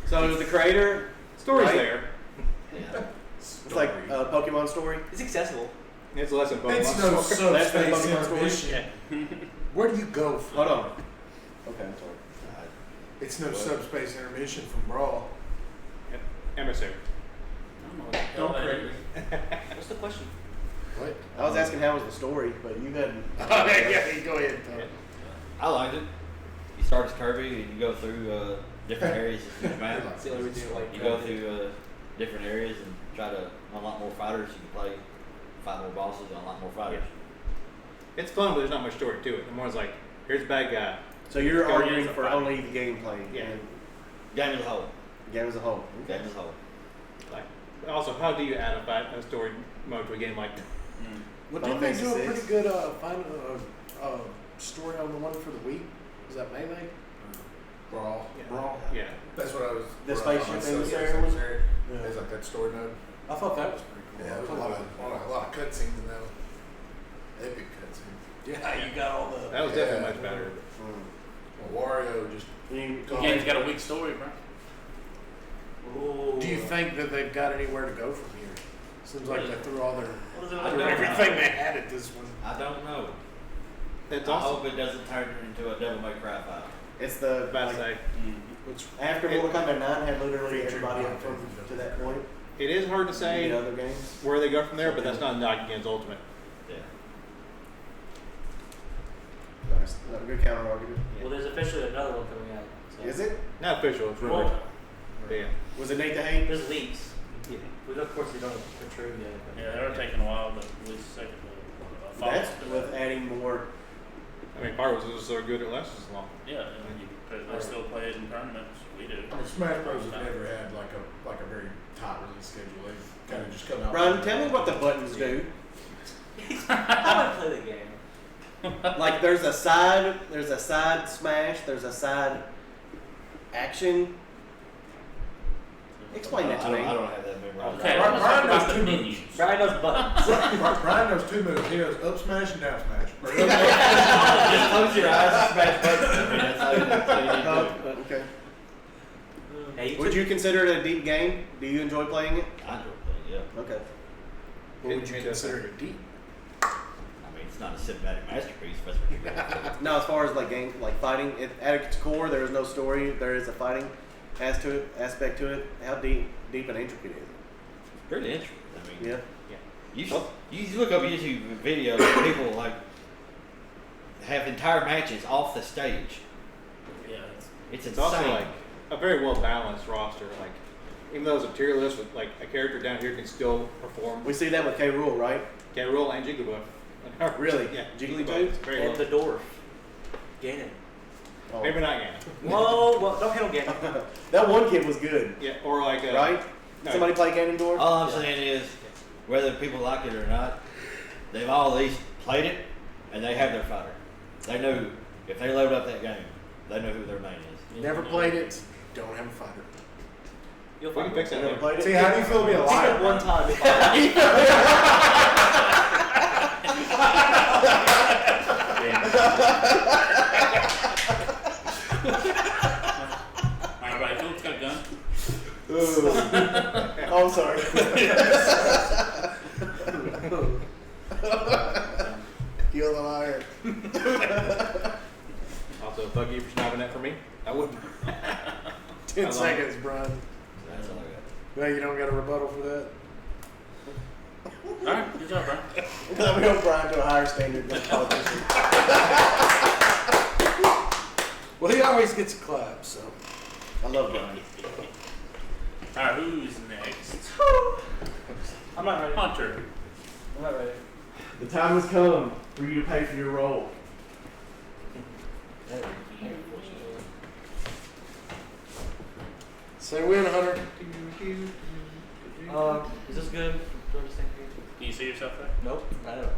So is the creator story's right? there. Yeah. It's like a Pokemon story. It's accessible. It's less than Pokemon. It's no Story. That's the subspace Pokemon story? intermission. Where do you go from? Hold on. Okay, I'm sorry. It's no subspace intermission from Brawl. Emissary. I don't know what the hell Don't that correct is. me. What's the question? What? I was asking how was the story, but you hadn't. Yeah, go ahead. Tom. I liked it. You start as Kirby and you go through different areas of the map. That's the only reason I like You go through different areas and try to unlock more fighters. You can play, fight more bosses, and unlock more fighters. It's fun, but there's not much story to it. The more it's like, here's a bad guy. So you're Go arguing against a for fighter. only the gameplay. Yeah. And Game as a whole. game as a whole. Game as a whole. Like, also, how do you add a story mode to a game like that? Well, Final didn't they do a Fantasy pretty good story on the one for the Wii? Was that Melee? Brawl. Brawl. Yeah. That's what I was. The what I spaceship thought in the myself. ceremony? It's like that story mode. I thought that was pretty cool. Yeah, there's a lot of cutscenes in that one. Epic cutscenes. Yeah, you got all the. That was definitely much better. Well, Wario just. You, The game's got a weak story, bro. Do you think that they've got anywhere to go from here? Seems like they threw all their What is it I like? don't know. everything they had at this one. I don't know. It's I awesome. hope it doesn't turn into a Devil May Cry 5. it's the About like, to say, Which after Mortal Kombat 9 had literally Featured everybody up content. from to that point. it is hard to In say other games. where they go from there, but that's not a knock against Ultimate. Yeah. Nice. A good counter argument. Well, there's officially another one coming out. So. Is it? Not official, it's rumored. Well, Yeah. Was it Nate the Hate? there's leaks. We of course we don't for true yet. but- Yeah, they were taking a while to release the second follow That's to with that. adding more. I mean, part was it was so good it lasted so long. Yeah, and you they still play it in tournaments. We do. Smash Bros. Has never had like a very tight release schedule. They've kind of just come out. Ryan, tell me what the buttons do. I want to play the game. Like there's a side smash, there's a side action. Explain that to me. I don't have that memorized. Okay, Brian- let's Brian talk about knows the two menus. Brian knows buttons. Brian knows two moves. He knows up smash and down smash. Just close your eyes and smash buttons. I mean, that's how you do it. Okay. Hey, Would you consider it a deep game? Do you enjoy playing it? I enjoy playing Yeah. Okay. What would you It- consider it deep? I mean, it's not a cinematic masterpiece. If that's what you're going for. Now, as far as like game, like fighting, at its core, there is no story. There is a fighting aspect to it. How deep and intricate is it? It's pretty interesting. I mean, Yeah. you look up YouTube videos of people like have entire matches off the stage. Yeah, It's It's insane. also like a very well balanced roster. Like even though it's a tier list with like a character down here can still perform. We see that with K. Rool, right? K. Rool and Jigglypuff. Really? Yeah, Jigglypuff? Jigglypuff. Very well. And the dwarf. Ganon. Oh. Maybe not Ganon. Whoa, well, don't hit on Ganon. That one kid was good, Yeah, or like right? no. Somebody play Ganondorf? All I'm saying is, whether people like it or not, they've all at least played it, and they have their fighter. They know if they load up that game, they know who their main is. Never played it. Don't have a fighter. You'll We can find fix You that never later. played it? See, how do you feel being a Take liar? it one bro? time. You'll find Alright, Philip's got a gun. Oh, I'm sorry. You're the liar. Also, fuck you for snapping that for me. I wouldn't. 10 I love seconds, Brian. That's all I got. No, you don't got a rebuttal for that? Alright, good job, Brian. Let me hold Brian to a higher standard than politician. Well, he always gets a clap, so. I love Brian. Alright, who's next? I'm not ready. Hunter. I'm not ready. The time has come for you to pay for your role. Say win, Hunter. Is this good? Do I just think Can you see yourself there? Nope, I don't.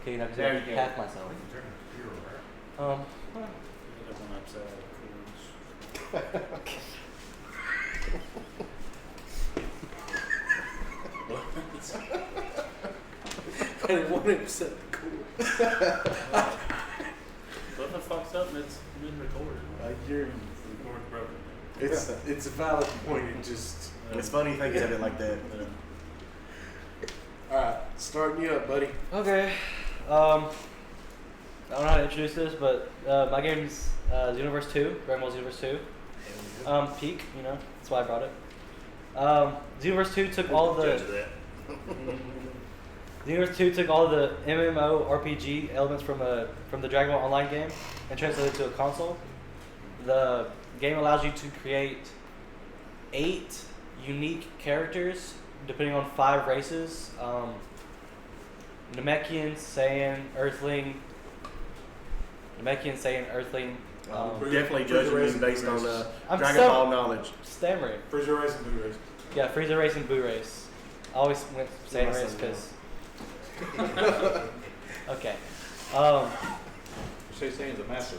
Okay, now There you because go. half myself. Um, He doesn't upset cords. I didn't want him to set the cool. What the fuck's up? It's been recorded. You're, The cord's broken. it's a valid point. It just. It's funny thinking of it like that. All right, starting you up, buddy. okay. I don't know how to introduce this, but my game's Xenoverse 2, Dragon Ball Xenoverse 2. Peak, you know, that's why I brought it. Xenoverse 2 took all the Xenoverse 2 took all the MMORPG elements from the Dragon Ball Online game and translated it to a console. The game allows you to create 8 unique characters depending on 5 races. Namekian, Saiyan, Earthling. Definitely judging you based on I'm Dragon so- Ball knowledge. Stammering. Freezer Race and Blue Race. Yeah, Frieza Race and Boo Race. I always went Saiyan Race because. Okay. Say Saiyans a master.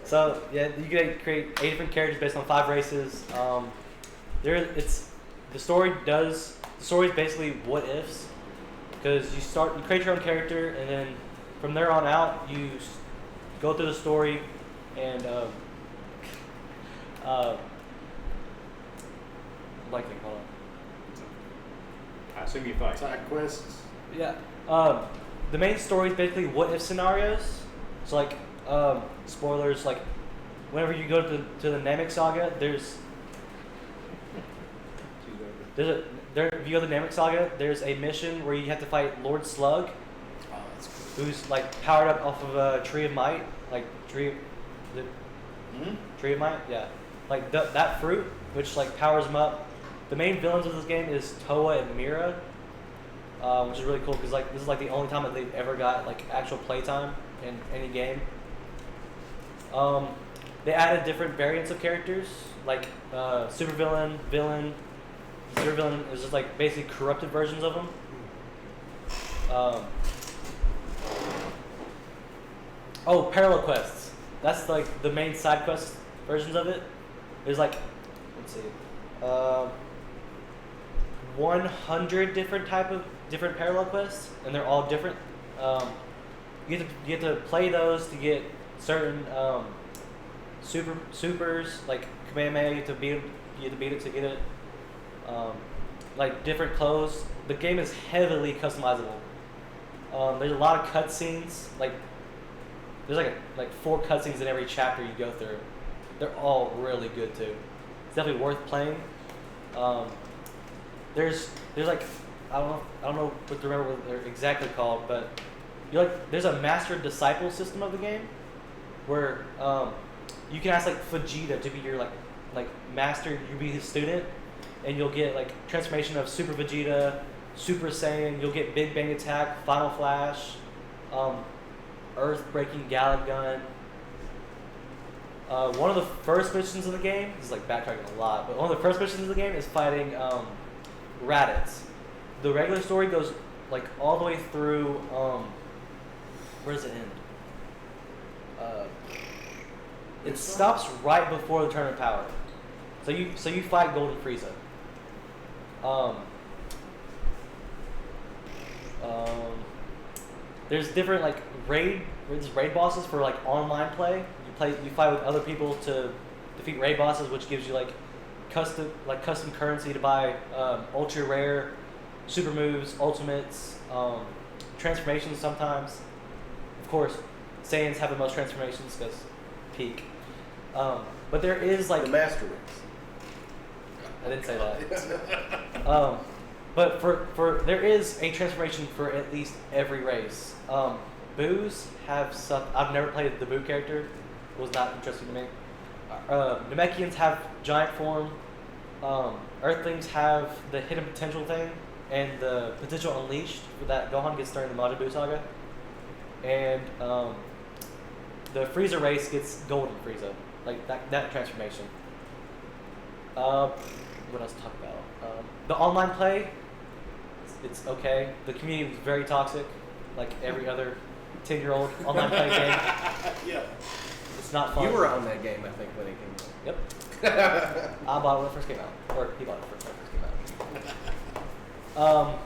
So yeah, you can create 8 different characters based on 5 races. The story is basically what ifs, because you create your own character, and then from there on out you go through the story, and I'm blanking. Hold on. I assume you fight. Side quests. Yeah. The main story is basically what if scenarios. So like spoilers, like whenever you go to the Namek Saga, if you go to the Namek Saga, there's a mission where you have to fight Lord Slug, who's like powered up off of a Tree of Might, like Tree of Might, yeah, like that fruit, which like powers him up. The main villains of this game is Toa and Mira, which is really cool because like this is like the only time that they've ever got like actual playtime in any game. They added different variants of characters, like supervillain, villain. Supervillain is just like basically corrupted versions of them. Parallel quests. That's like the main side quest versions of it. There's like, let's see, 100 different parallel quests, and they're all different. You get to play those to get certain supers like Kamehameha. You have to beat it to get it. like different clothes. The game is heavily customizable. There's a lot of cutscenes. Like there's like 4 cutscenes in every chapter you go through. They're all really good too. It's definitely worth playing. There's like I don't know what to remember what they're exactly called, but there's a master disciple system of the game where you can ask like Vegeta to be your like master. You be his student, and you'll get like transformation of Super Vegeta, Super Saiyan. You'll get Big Bang Attack, Final Flash, Earth Breaking Galagun. One of the first missions of the game, this is like backtracking a lot, but one of the first missions of the game is fighting Raditz. The regular story goes like all the way through, where does it end? It stops right before the Tournament of Power. So you fight Golden Frieza. There's different like raid bosses for like online play. You fight with other people to defeat raid bosses, which gives you like custom currency to buy ultra rare super moves, ultimates, transformations sometimes. Of course, Saiyans have the most transformations because peak. But there is like The Master Race. I didn't say that. But for there is a transformation for at least every race. Boos have some. I've never played the Boo character. It was not interesting to me. Namekians have giant form. Earthlings have the hidden potential thing and the potential unleashed that Gohan gets during the Majin Buu saga. And the Frieza race gets Golden Frieza, like that transformation. What else to talk about? The online play, it's okay. The community is very toxic, like every other 10-year-old online play game. Yeah. It's not fun. You were on that game, I think, when it came out. Yep. I bought it when it first came out, or he bought it when it first came out.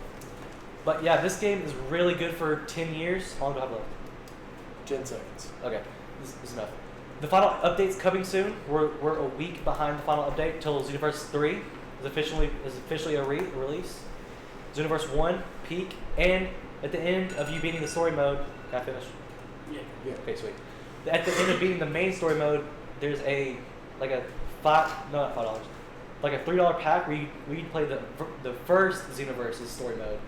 But yeah, this game is really good for 10 years. How long do I have left? 10 seconds. Okay, this is enough. The final update's coming soon. We're a week behind the final update till Xenoverse 3 is officially a release. Xenoverse 1, peak, and at the end of you beating the story mode, can I finish? Yeah. Okay, sweet. At the end of beating the main story mode, there's a like a not $5, like a $3 pack where you play the first Xenoverse's story mode.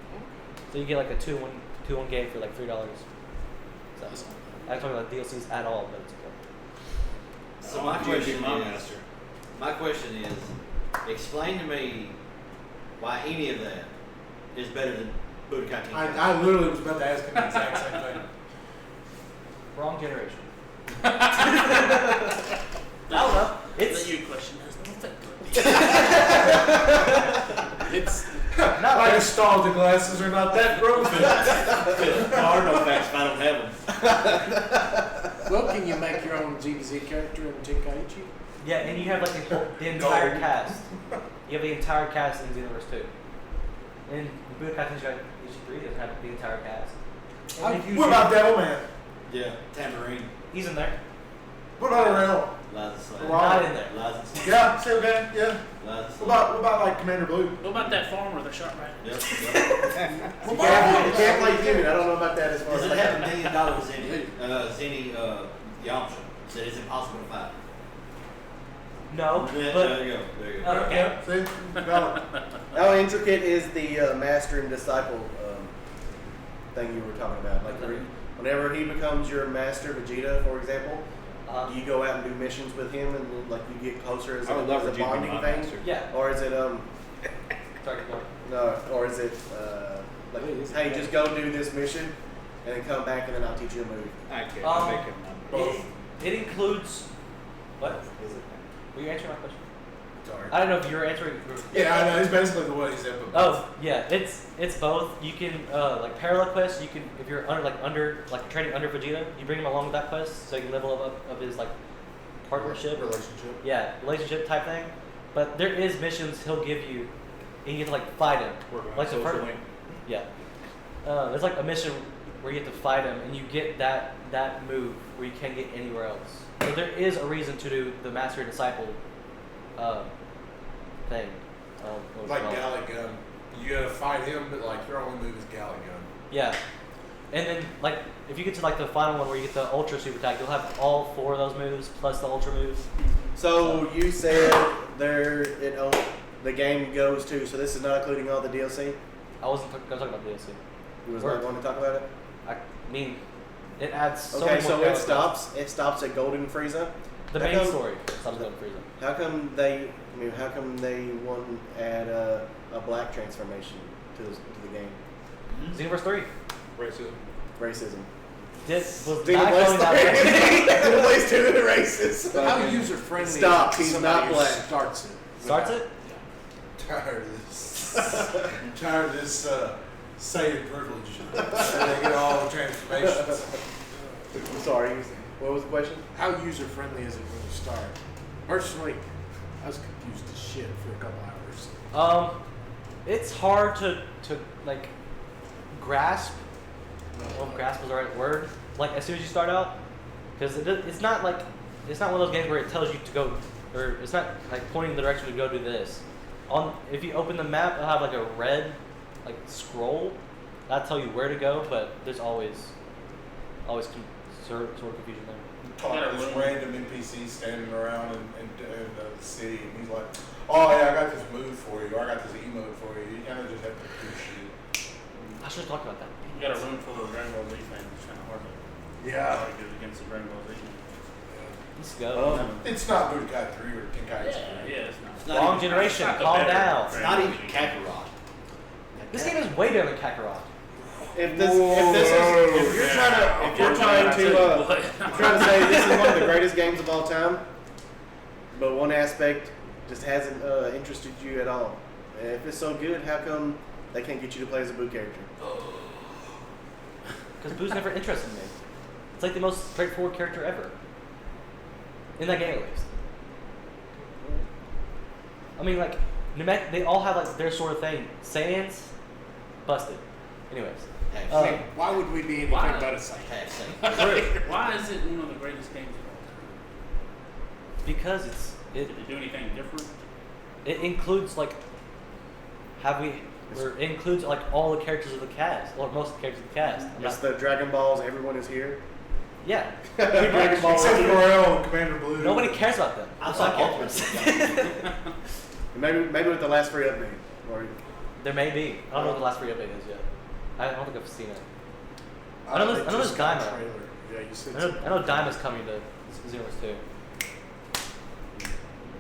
So you get like a 2-in-1 game for like $3. So I don't talk about DLCs at all, but it's okay. So my question is, explain to me why any of that is better than Budokai Tenkaichi. I literally was about to ask him the exact same thing. Wrong generation. I don't know. It's you question. Has no effect. It's Not My like nostalgia glasses are not that broken. There are no facts if I don't have them. well, can you make your own GBZ character in Tenkaichi? yeah, and you have like the entire cast. You have the entire cast in Xenoverse 2. And Budokai Tenkaichi 3 doesn't have the entire cast. And What about Devilman? Yeah, Tamarine, He's in there. What about Aurel? Liza Slade. Wow. Not in there. Liza Slade. Yeah, same guy. Yeah. Liza Slade. What about like Commander Blue? What about that farmer that shot right? Yep. You can't play human. I don't know about that as far Does as it have $1 million in it? Zenny Yamcha said it's impossible to fight. No, Yeah, but there you go. There you go. okay. See? Valid. How intricate is the master and disciple thing you were talking about? Like, whenever he becomes your master, Vegeta, for example, do you go out and do missions with him, and like you get closer as I would love a Vegeta to be bonding my thing, master. Yeah. or is it Sorry, go on. no, or is it like, hey, just go do this mission, and then come back, and then I'll teach you a move. I can't. I'll make him It, it includes what? Were you answering my question? Sorry. I don't know if you were answering. Yeah, I know. It's basically the way he said it. Oh yeah, it's both. You can like parallel quests. You can if you're under training under Vegeta, you bring him along with that quest so you can level up of his like partnership Relationship. yeah relationship type thing. But there is missions he'll give you, and you get to like fight him. Like the first yeah. There's like a mission where you have to fight him, and you get that move where you can't get anywhere else. So there is a reason to do the master and disciple thing. what it's Like called. Gallic Gun. You gotta fight him, but like your only move is Gallic Gun. Yeah. And then, like, if you get to, like, the final one where you get the Ultra Super Attack, you'll have all 4 of those moves plus the Ultra moves. So you said the game goes to. So this is not including all the DLC. I wasn't going to talk about DLC. You was Word. not going to talk about it. I mean, it adds so Okay, many more so it characters. stops. It stops at Golden Frieza. The How main come- story stops at Frieza. How come they? I mean, how come they wouldn't add a black transformation to the game? Xenoverse 3. Racism. Racism. Was not Xenoblade going that way. Xenoblade 2 and racist. How user friendly? Stop, he's not black. Starts it. Starts it? Tired of this. I'm tired of this Satan privilege. They get all the transformations. I'm sorry. What was the question? How user friendly is it when you start? Personally, I was confused as shit for a couple hours. It's hard to like grasp. Well, grasp is the right word. Like as soon as you start out, because it's not one of those games where it tells you to go, or it's not like pointing the direction to go do this. If you open the map, it'll have like a red like scroll that'll tell you where to go, but there's always sort of confusion there. Talking to this random NPC standing around in the city, and he's like, "Oh yeah, I got this move for you, or I got this emote for you." You kind of just have to do shit. I should have talked about that. You got a room full of Dragon Ball Z fans. It's kind of hard to Yeah. argue against the Dragon Ball Z. Let's go. It's not Budokai 3 or Tenkaichi 3. Yeah, it's not. It's not Wrong even- generation. It's not the Calm better down. It's not even Kakarot. This game is way better than Kakarot. If you're trying to say this is one of the greatest games of all time, but one aspect just hasn't interested you at all. And if it's so good, how come they can't get you to play as a Boo character? Because Boo's never interested me. It's like the most straightforward character ever. In that game, at least. I mean, like, Namek, they all have, like, their sort of thing. Saiyans, busted. Anyways. I mean, why would we be anything Why? but a Saiyan? Why is it one of the greatest games of all time? Because Did it do anything different? it includes, like, it includes, like, all the characters of the cast. Or most of the characters of the cast. It's the Dragon Balls, everyone is here. Yeah. Dragon Ball Except Z. for Morel and Commander Blue. Nobody cares about them. I It's thought like Ultimate. Maybe with the last free update. Or There may be. I don't know what the last free update is yet. I don't think I've seen it. I know there's Daima. Yeah, you said I know Daima's coming to Xenoverse 2.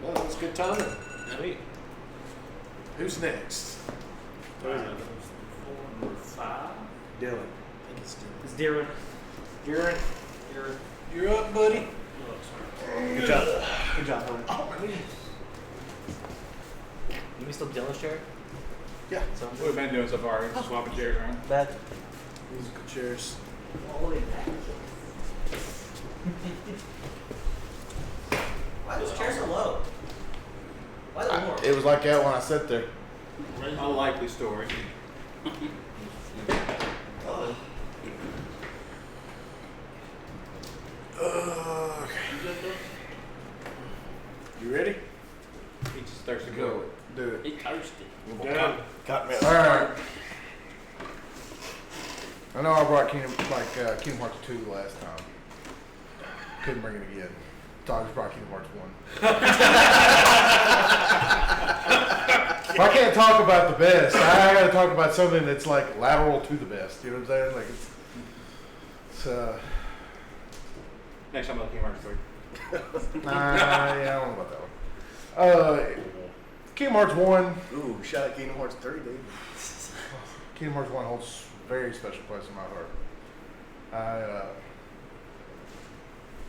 well, that's good timing. Sweet. Who's next? Number 5. Dylan. I think it's Dylan. It's Darren. Garrett, you're up, buddy. Good job. Good job, homie. Oh, my knee. You still Dylan's chair? Yeah. So What we've been doing so far is swapping chairs around. bad. Musical chairs. Why those chairs so low? Why the more? It was like that when I sat there. Unlikely story. You ready? He just starts to Go. go. Do it. He thirsty. Done. All right. I know I brought Kingdom Hearts 2 last time. Couldn't bring it again. So I just brought Kingdom Hearts 1. If I can't talk about the best, I gotta talk about something that's like lateral to the best. You know what I'm saying? Like it's Next time I'll Kingdom Hearts 3. yeah, I don't know about that one. Kingdom Hearts 1. Ooh, shout out Kingdom Hearts 3, dude. Kingdom Hearts 1 holds a very special place in my heart. I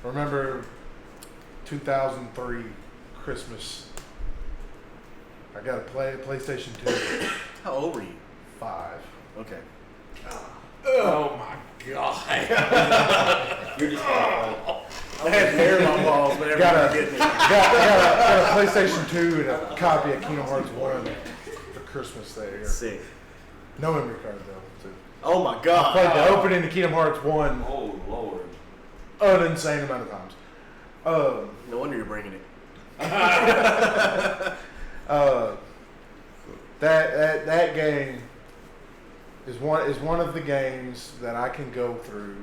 remember 2003 Christmas. I got a PlayStation 2. How old were you? 5. Okay. Oh my god. You're just I had hair in my balls, but Got everyone a, getting it. got a PlayStation 2 and a copy of Kingdom Hearts 1 for Christmas there. Sick. No memory card though. So Oh my I god. played the opening to Kingdom Hearts 1 Oh Lord. an insane amount of times. No wonder you're bringing it. That game is one of the games that I can go through,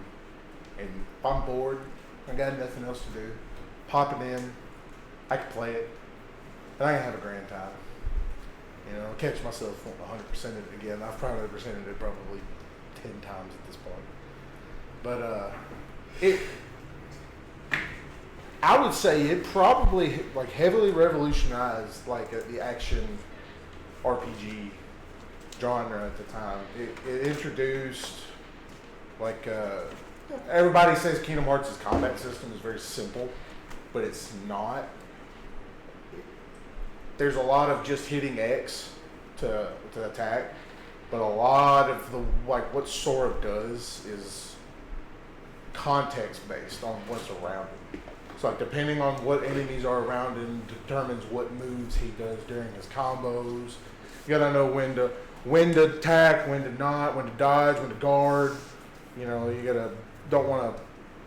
and if I'm bored, I got nothing else to do, pop it in, I can play it, and I can have a grand time. You know, catch myself 100% it again. I've probably presented it probably 10 times at this point. But I would say it probably like heavily revolutionized like the action RPG genre at the time. It introduced like everybody says Kingdom Hearts' combat system is very simple, but it's not. There's a lot of just hitting X to attack, but a lot of the like what Sora does is context based on what's around him. So like depending on what enemies are around him determines what moves he does during his combos. You gotta know when to attack, when to not, when to dodge, when to guard. You know, you don't want to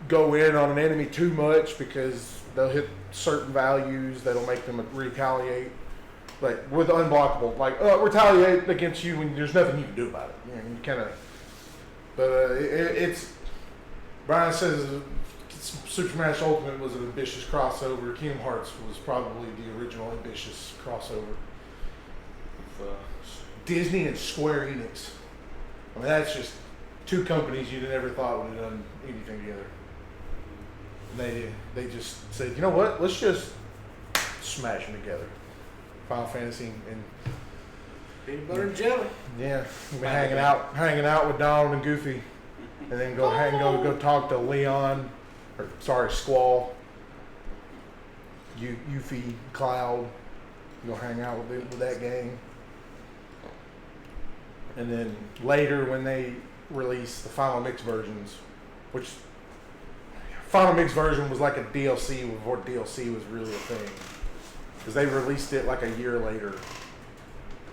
go in on an enemy too much because they'll hit certain values that'll make them retaliate. Like with unblockable, like retaliate against you when there's nothing you can do about it. You know, you kind of. But it's Brian says Super Smash Ultimate was an ambitious crossover. Kingdom Hearts was probably the original ambitious crossover. Disney and Square Enix. I mean, that's just two companies you'd never thought would have done anything together. And they just said, you know what? Let's just smash them together. Final Fantasy and Peanut butter and jelly. yeah, we've been hanging out with Donald and Goofy, and then go talk to Leon, or sorry, Squall, Yuffie, Cloud. Go hang out with that gang. And then later when they released the Final Mix versions, which Final Mix version was like a DLC before DLC was really a thing. Because they released it like a year later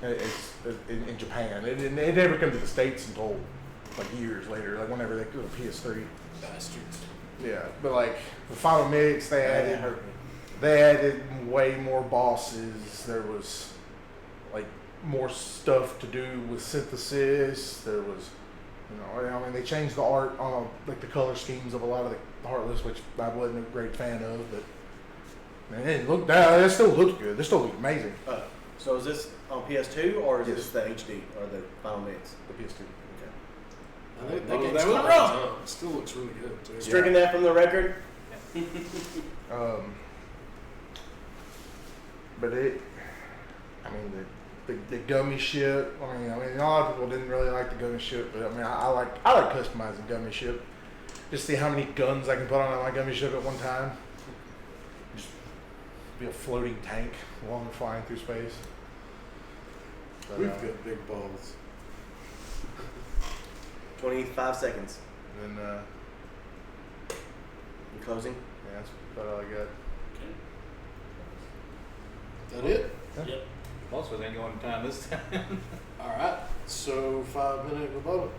in Japan. It never came to the States until like years later, like whenever they did the PS3. Bastards. Yeah, but like the Final Mix, they added way more bosses. There was like more stuff to do with synthesis. There was, I mean, they changed the art on like the color schemes of a lot of the Heartless, which I wasn't a great fan of, but man, it still looks good. It still looks amazing. So is this on PS2 or is this the HD or the Final Mix? The PS2. I think that Oh, game's that still was holds wrong. up. It still looks really good too. Stricken that from the record. But I mean, the gummy ship. I mean, a lot of people didn't really like the gummy ship, but I mean, I like customizing gummy ship. Just see how many guns I can put on my gummy ship at one time. Just be a floating tank while I'm flying through space. But, We've got big balls. 25 seconds. And then, In closing. yeah, that's about all I got. That it? Yep. Most of us ain't going to time this time. All right. So 5-minute rebuttal.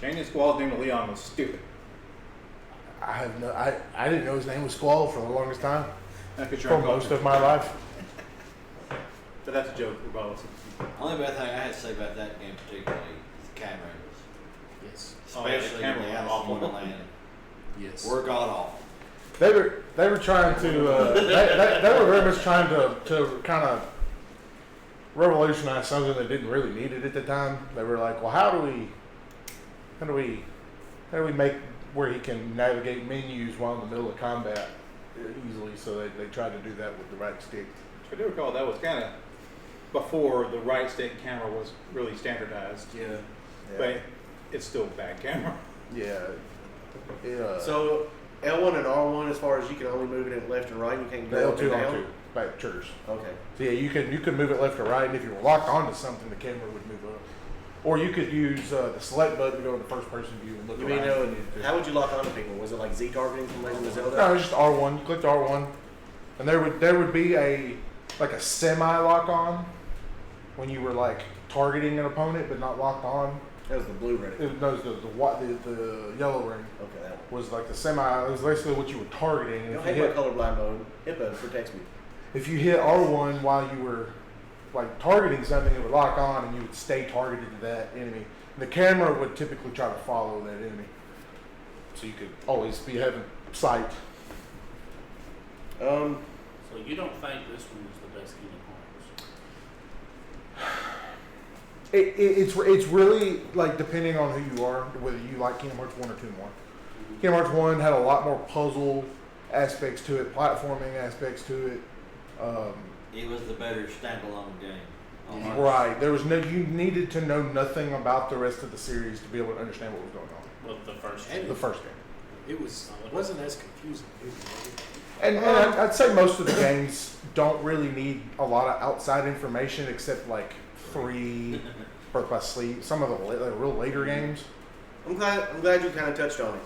Changing Squall's name to Leon was stupid. I didn't know his name was Squall for the longest time. That's because For most of my life. But that's a joke, rebuttal. Only bad thing I had to say about that game particularly is the camera angles. Yes. Oh, yeah, the Especially camera in the was Alice awful. in Wonderland. Yes. We're god awful. They were trying to they were very much trying to kind of revolutionize something that didn't really need it at the time. They were like, well, how do we make where he can navigate menus while in the middle of combat easily? So they tried to do that with the right stick. I do recall that was kind of before the right stick camera was really standardized. Yeah. But it's still a bad camera. Yeah. So L1 and R1, as far as you can only move it in left and right, you can't the go up and L2 down. R2 back triggers. Okay. So yeah, you could move it left or right, and if you were locked onto something, the camera would move up. Or you could use the select button to go to the first person view and look You around. mean, if you needed to. how would you lock onto people? Was it like Z targeting from Legend of Zelda? No, it was just R1. You clicked R1, and there would be a semi lock on when you were like targeting an opponent but not locked on. That was the blue ring. It was the yellow ring Okay, that one. was like the semi. It was basically what you were targeting. I And don't if hate you my colorblind mode. HIPAA protects me. if you hit R1 while you were like targeting something, it would lock on and you would stay targeted to that enemy. The camera would typically try to follow that enemy, so you could always be having sight. So you don't think this one is the best Kingdom Hearts? It's really like depending on who you are, whether you like Kingdom Hearts 1 or 2 more. Kingdom Hearts 1 had a lot more puzzle aspects to it, platforming aspects to it. It was the better standalone game. Right. There was no. You needed to know nothing about the rest of the series to be able to understand what was going on. Well, the first And game. The first game. It wasn't as confusing. And I'd say most of the games don't really need a lot of outside information except like 3 Birth by Sleep. Some of the real later games. I'm glad you kind of touched on it.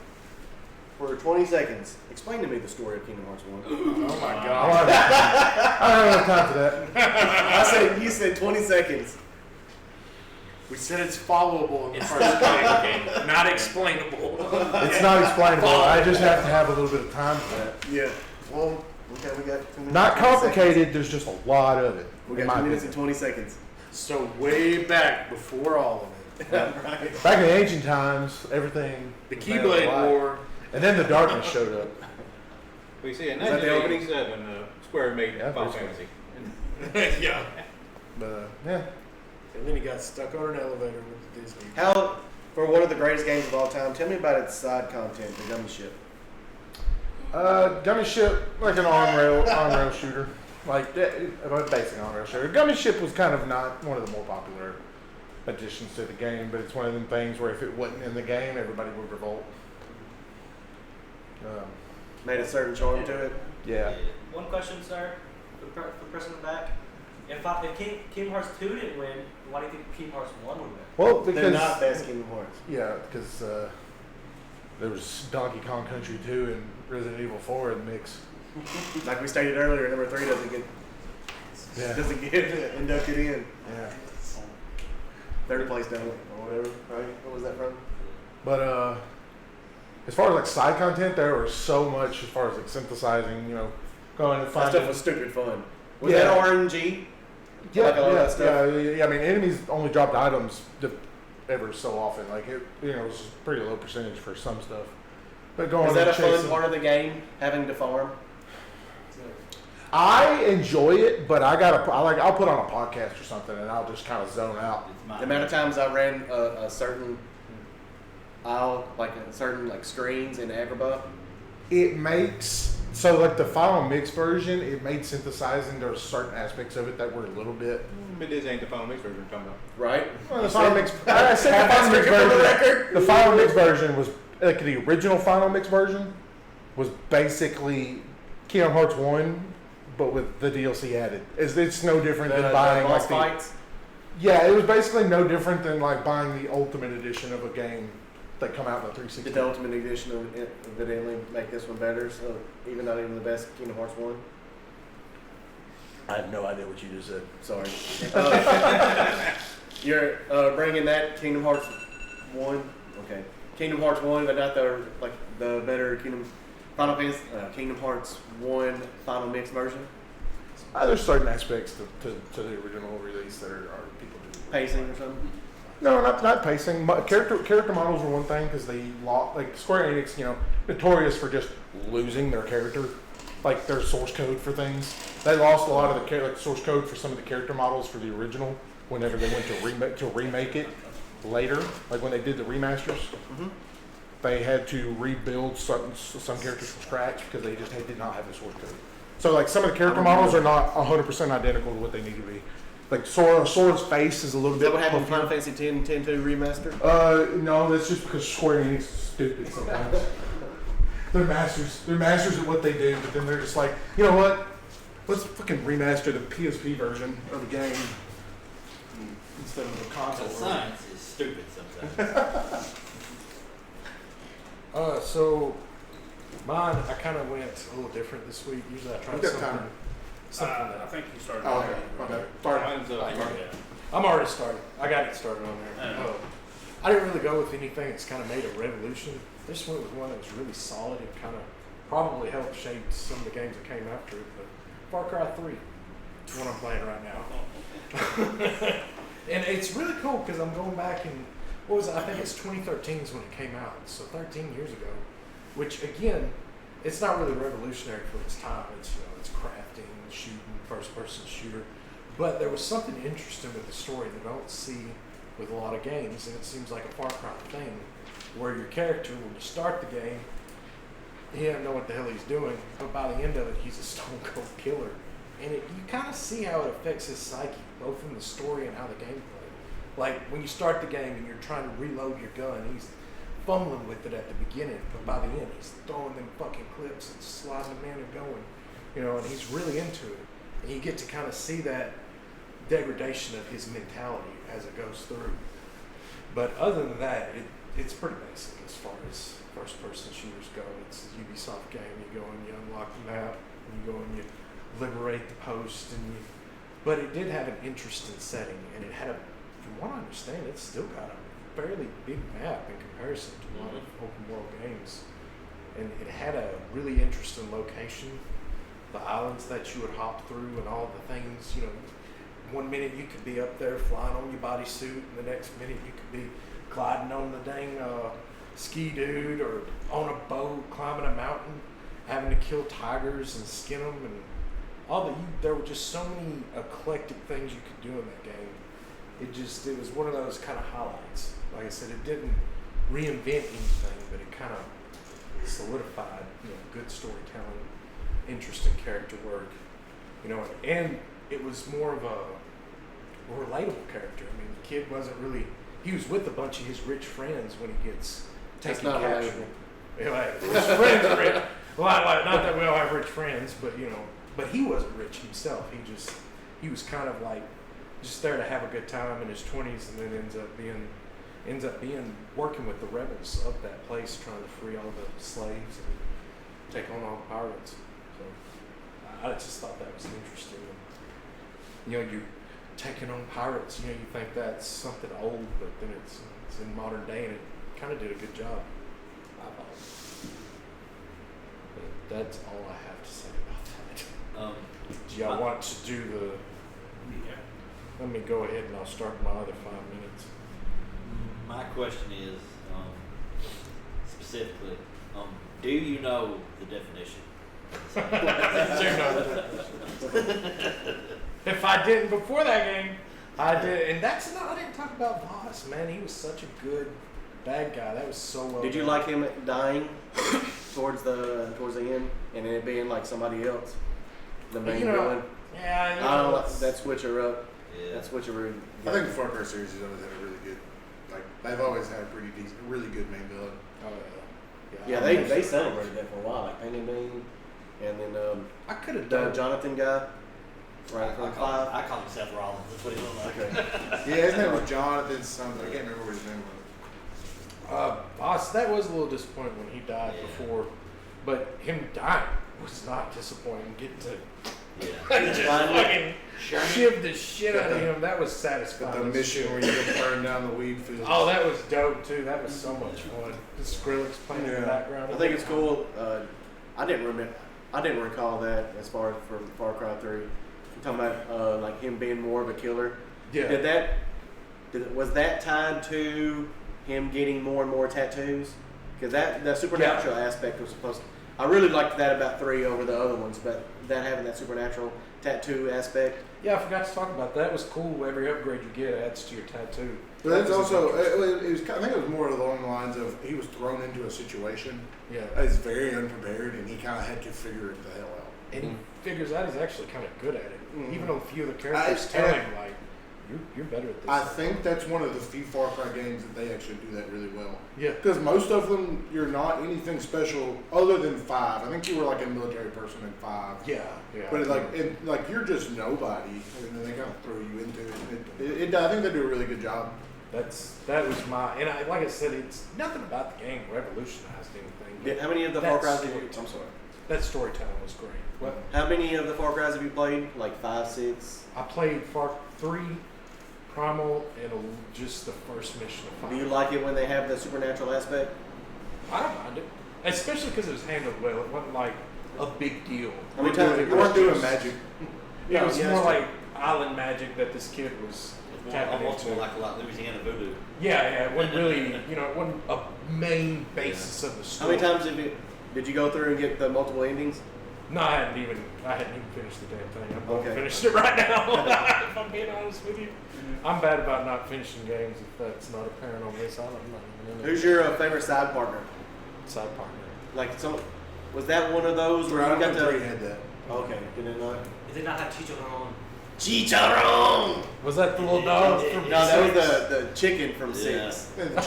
For 20 seconds, explain to me the story of Kingdom Hearts 1. Oh my I god. don't have time for that. You said 20 seconds. We said it's followable in the It's first the game. game, not explainable. It's not explainable. I just have to have a little bit of time for that. Yeah. Well, okay, we got 2 minutes. Not and 20 complicated. seconds. There's just a lot of it. We in got my 2 minutes and opinion. 20 seconds. So way back before all of it. Right. Back in the ancient times, everything. The was made of Keyblade light. War. And then the darkness showed up. We see in Is that the opening? 1987, Square made Yeah, Final first one. Fantasy. Yeah. But yeah. And then he got stuck on an elevator with Disney. How, for one of the greatest games of all time, tell me about its side content, the Gummy Ship. Gummy Ship, like an on-rail shooter. Like, a basic on-rail shooter. Gummy Ship was kind of not one of the more popular additions to the game, but it's one of them things where if it wasn't in the game, everybody would revolt. Made a certain charm to it. Yeah. One question, sir, for the person in the back. If Kingdom Hearts 2 didn't win, why do you think Kingdom Hearts 1 would win? Well, They're because not best Kingdom Hearts. yeah, because there was Donkey Kong Country 2 and Resident Evil 4 in the mix. Like we stated earlier, number 3 doesn't get inducted in. Yeah. Third place down or whatever, right? What was that from? But as far as like side content, there was so much as far as like synthesizing, going and That finding. stuff was stupid fun. Was Yeah. that RNG? Yeah, Like all that stuff? yeah. I mean, enemies only dropped items ever so often. Like it, it's a pretty low percentage for some stuff. But going Is that a and fun chasing- part of the game, having to farm? I enjoy it, but I'll put on a podcast or something, and I'll just kind of zone out. It's my The amount of times I ran a certain aisle, like a certain screens in Agrabah. It makes like the final mix version. It made synthesizing. There were certain aspects of it that were a little bit. But this ain't the Final Mix version we're talking about. Right? Well, the You final said- mix. I said the final mix For the version. record. The final mix version was like the original final mix version was basically Kingdom Hearts 1, but with the DLC added. It's no different The than buying boss like fights. yeah, it was basically no different than like buying the Ultimate Edition of a game that come out in the 360. Did the Ultimate Edition of it evidently make this one better? So even not even the best Kingdom Hearts 1. I have no idea what you just said. Sorry. You're bringing that Kingdom Hearts 1. Okay. Kingdom Hearts 1, but not the better Kingdom Hearts 1 final mix version. There's certain aspects to the original release that are people do. Pacing or something. No, not pacing. Character models were one thing because they like Square Enix, notorious for just losing their character, like their source code for things. They lost a lot of the source code for some of the character models for the original whenever they went to remake it later, like when they did the remasters. Mhm. They had to rebuild some characters from scratch because they just did not have the source code. So like some of the character models are not 100% identical to what they need to be. Like Sora's face is a little Is that bit. what happened with Final Fantasy X 10-2 remaster? No, that's just because Square Enix is stupid sometimes. They're masters at what they do, but then they're just like, you know what? Let's fucking remaster the PSP version of the game instead of the console The version. science is stupid sometimes. So mine, I kind of went a little different this week. Usually I try We've got something. time. Something I that, think you started. Oh, okay. My bad. Sorry. Mine's I'm already started. I got it started on there. Yeah. I didn't really go with anything that's kind of made a revolution. This went with one that was really solid and kind of probably helped shape some of the games that came after it. But Far Cry 3. It's what I'm playing right now. And it's really cool because I'm going back and what was it? I think it's 2013 is when it came out, so 13 years ago. Which again, it's not really revolutionary for its time. It's it's crafting, shooting, first-person shooter, but there was something interesting with the story that I don't see with a lot of games, and it seems like a Far Cry thing, where your character, when you start the game, he doesn't know what the hell he's doing, but by the end of it, he's a stone cold killer. And you kind of see how it affects his psyche, both in the story and how the game played. Like, when you start the game and you're trying to reload your gun, he's fumbling with it at the beginning, but by the end, he's throwing them fucking clips and sliding them in and going, and he's really into it. And you get to kind of see that degradation of his mentality as it goes through. But other than that, it's pretty basic as far as first-person shooters go. It's a Ubisoft game. You go and you unlock the map, and you go and you liberate the post, but it did have an interesting setting, and it had from what I understand, it's still got a fairly big map in comparison to a lot of open world games, and it had a really interesting location, the islands that you would hop through, and all the things. One minute you could be up there flying on your bodysuit, and the next minute you could be gliding on the dang ski dude, or on a boat climbing a mountain, having to kill tigers and skin them, and there were just so many eclectic things you could do in that game. It was one of those kind of highlights. Like I said, it didn't reinvent anything, but it kind of solidified, good storytelling, interesting character work, and it was more of a relatable character. I mean, the kid wasn't really, he was with a bunch of his rich friends when he gets taken captured. His friends are rich. Well, not that we all have rich friends, but but he wasn't rich himself. He was kind of like just there to have a good time in his 20s, and then ends up being working with the rebels of that place, trying to free all the slaves and take on all the pirates. So I just thought that was interesting. You're taking on pirates. You think that's something old, but then it's in modern day, and it kind of did a good job, I thought. But that's all I have to say about that. Do y'all want to do the? Yeah. Let me go ahead and I'll start my other 5 minutes. My question is, specifically, do you know the definition? If I didn't before that game, I did, and I didn't talk about Voss, man. He was such a good bad guy. That was so well. Did you done. like him dying towards the end, and then it being like somebody else, the main villain? Yeah, I don't like that switcher up. Yeah. That switcheroo. I think the Far Cry series has always had a really good, they've always had a pretty decent, really good main villain. Oh Yeah, they celebrated that for a while, like Painted Bean, and then I could have the done. Jonathan guy, right from 5. I call him Seth Rollins. That's what he looked like. Okay. Yeah, his name was Jonathan something. I can't remember what his name was. Boss, that was a little disappointing when he died Yeah. before, but him dying was not disappointing. Getting to Yeah. just fucking shiv the shit out of him. That was satisfying. The mission where you can burn down the weed fields. Oh, that was dope too. That was so much fun. The Skrillex playing in the background. I think it's cool. I didn't recall that as far as from Far Cry 3. I'm talking about like him being more of a killer. Yeah. Was that tied to him getting more and more tattoos? Because the supernatural aspect was supposed to. I really liked that about 3 over the other ones, but that having that supernatural tattoo aspect. Yeah, I forgot to talk about that. It was cool. Every upgrade you get adds to your tattoo. But that's also, it was, I think it was more along the lines of he was thrown into a situation Yeah. that's very unprepared, and he kind of had to figure it the hell out. And he figures out he's actually kind of good at it. Mhm. Even though a few of the characters tell him, like, you're better at this. I think that's one of the few Far Cry games that they actually do that really well. Yeah. Because most of them, you're not anything special other than 5. I think you were like a military person in 5. Yeah. But like you're just nobody, and then they kind of throw you into it. I think they do a really good job. That was and like I said, it's nothing about the game revolutionized anything. Yeah, how many of the That Far Cry's have you? storytelling. I'm sorry. That storytelling was great. What? How many of the Far Cry's have you played? Like 5, 6? I played Far 3, Primal, and just the first mission of 5. Do you like it when they have the supernatural aspect? I don't mind it, especially because it was handled well. It wasn't like a big deal. How many times have You weren't doing magic. It was yeah, more that's like island magic that this kid was It's more, tapping almost into. more like Louisiana voodoo. Yeah, it wasn't really, it wasn't a main basis of the How story. many times did you go through and get the multiple endings? No, I hadn't even finished the damn thing. I'm Okay. finished it right now. If I'm being honest with you, I'm bad about not finishing games. If that's not apparent on this, I'm not even in it. Who's your favorite side partner? Side partner? Like was that one of those where you got Dragon 3 the? had that. Okay, did it not? Did they not have Chicharron? Chicharron. Was that the little dog from? No, that was Six? the chicken from Yeah. 6. And the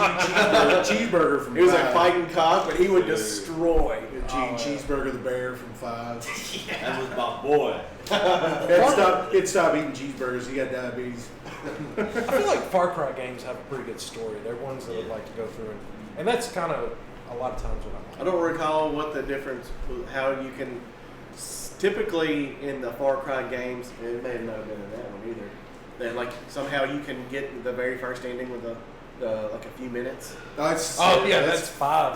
cheeseburger from He was like 5. fighting cock, but he would Dude. destroy. Cheeseburger the bear from 5. That was my boy. He'd stop eating cheeseburgers. He got diabetes. I feel like Far Cry games have a pretty good story. They're ones that I'd like to go through, and that's kind of a lot of times what I like. I don't recall what the difference, how you can, typically in the Far Cry games, it may not have been in that one either, that like somehow you can get the very first ending with like a few minutes. That's 5.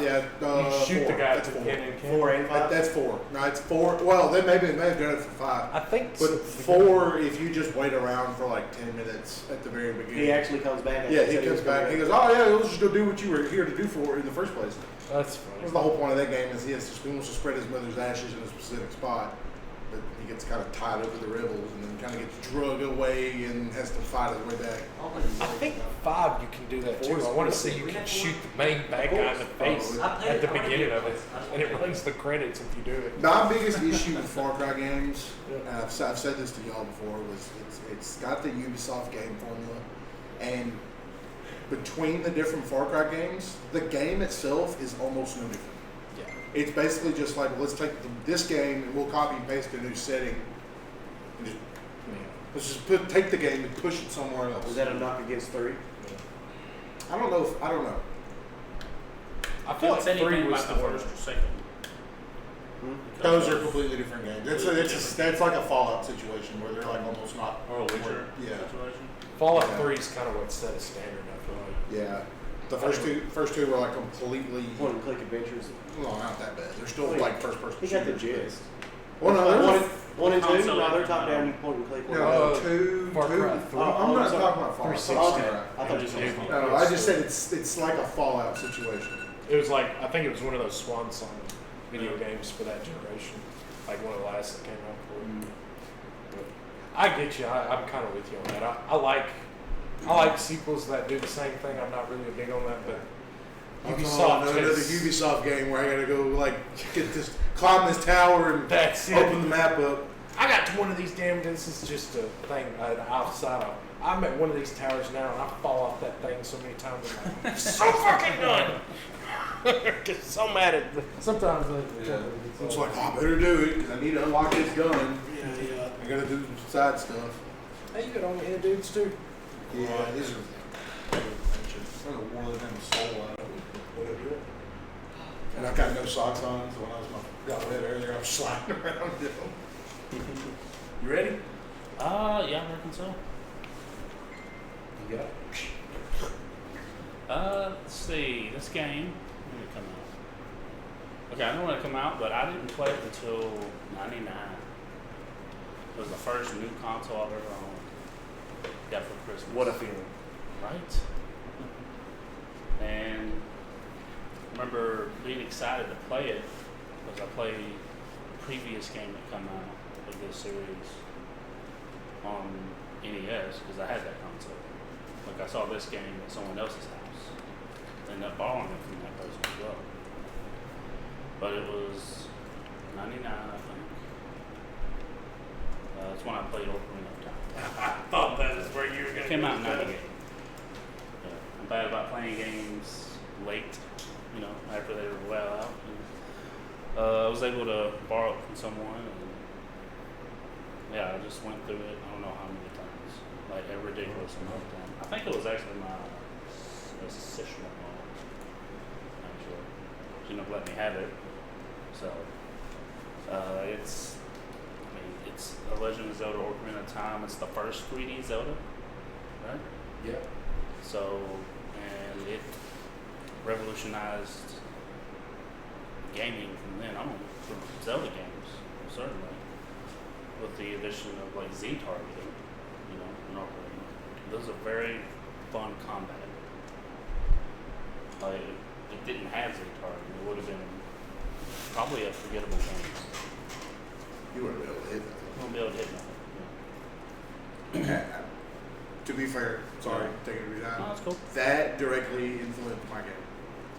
Yeah, You shoot 4. the guy That's at the 4. beginning. 4 and 5? That's 4. No, it's 4. Well, they may have done it for 5. I think. But 4, if you just wait around for like 10 minutes at the very beginning. He actually comes back. Yeah, he comes back. He goes, "Oh yeah, let's just go do what you were here to do for in the first place." That's That funny. was the whole point of that game. Is he wants to spread his mother's ashes in a specific spot, but he gets kind of tied over the rebels and then kind of gets drugged away and has to fight his way back. I think 5 you can do that too. I want to see you can shoot the main bad guy in the face at the beginning of it, and it runs the credits if you do it. My biggest issue with Far Cry games, and I've said this to y'all before, was it's got the Ubisoft game formula, and between the different Far Cry games, the game itself is almost no different. Yeah. It's basically just like, let's take this game and we'll copy and paste a new setting, and just let's just take the game and push it somewhere else. Was that a knock against 3? I don't know. I don't know. I feel like Didn't say 3 anything was about the the worst. first or second. Those are completely different games. That's like a Fallout situation where they're like almost not. Or a Witcher Yeah. situation. Fallout Yeah. 3 is kind of what set a standard. I feel like. Yeah. The first two were like completely. Point and click adventures. Well, not that bad. They're still like first person. He got the shooters. gist. Well, no, there's 1 and 2. Console No, they're and- top down. You point and click. no, Uh, two. Far Cry 3. I'm not sorry. talking about Fallout. 360. Okay. I thought you Yeah. said No, I just said it's like a Fallout situation. It was like I think it was one of those swan song video games for that generation, like one of the last that came out for it. But I get you. I'm kind of with you on that. I like sequels that do the same thing. I'm not really big on that, but Ubisoft another has, Ubisoft game where I gotta go like climb this tower and That's it. open the map up. I got to one of these damn. This is just a thing outside of. I'm at one of these towers now, and I fall off that thing so many times. I'm like, so fucking done. Get so mad at. Sometimes It's like, I better do it because I need to unlock this gun. yeah. I gotta do some side stuff. Hey, you got all the head dudes too. Yeah, these are. I don't know, one of them soul out of it. And I've got no socks on, so when I got wet earlier, I was sliding around them. You ready? Yeah, I reckon so. You got it. Let's see. This game, when did it come out? Okay, I know when it came out, but I didn't play it until '99. It was the first new console I've ever owned. Got for Christmas. What a feeling. Right? And I remember being excited to play it because I played the previous game that come out of this series on NES because I had that console. Like I saw this game at someone else's house. I ended up borrowing it from that person as well. But it was '99, I think. That's when I played Ocarina of Time. I thought that is where you were It came out in '98. I'm bad about playing games late, after they were well out. And, I was able to borrow it from someone, and I just went through it. I don't know how many times, like a ridiculous amount of time. I think it was actually my sister-in-law, actually. She ended up letting me have it. So it's a Legend of Zelda: Ocarina of Time. It's the first 3D Zelda, right? Yeah. So, and it revolutionized gaming from then on, from Zelda games, certainly. with the addition of like Z targeting, you know, in Ocarina. Those are very fun combat. Like if it didn't have Z targeting, it would have been probably a forgettable game. You wouldn't be able to hit Won't be able to hit nothing. that. To be fair, sorry, taking it No, down. that's cool. That directly influenced my game.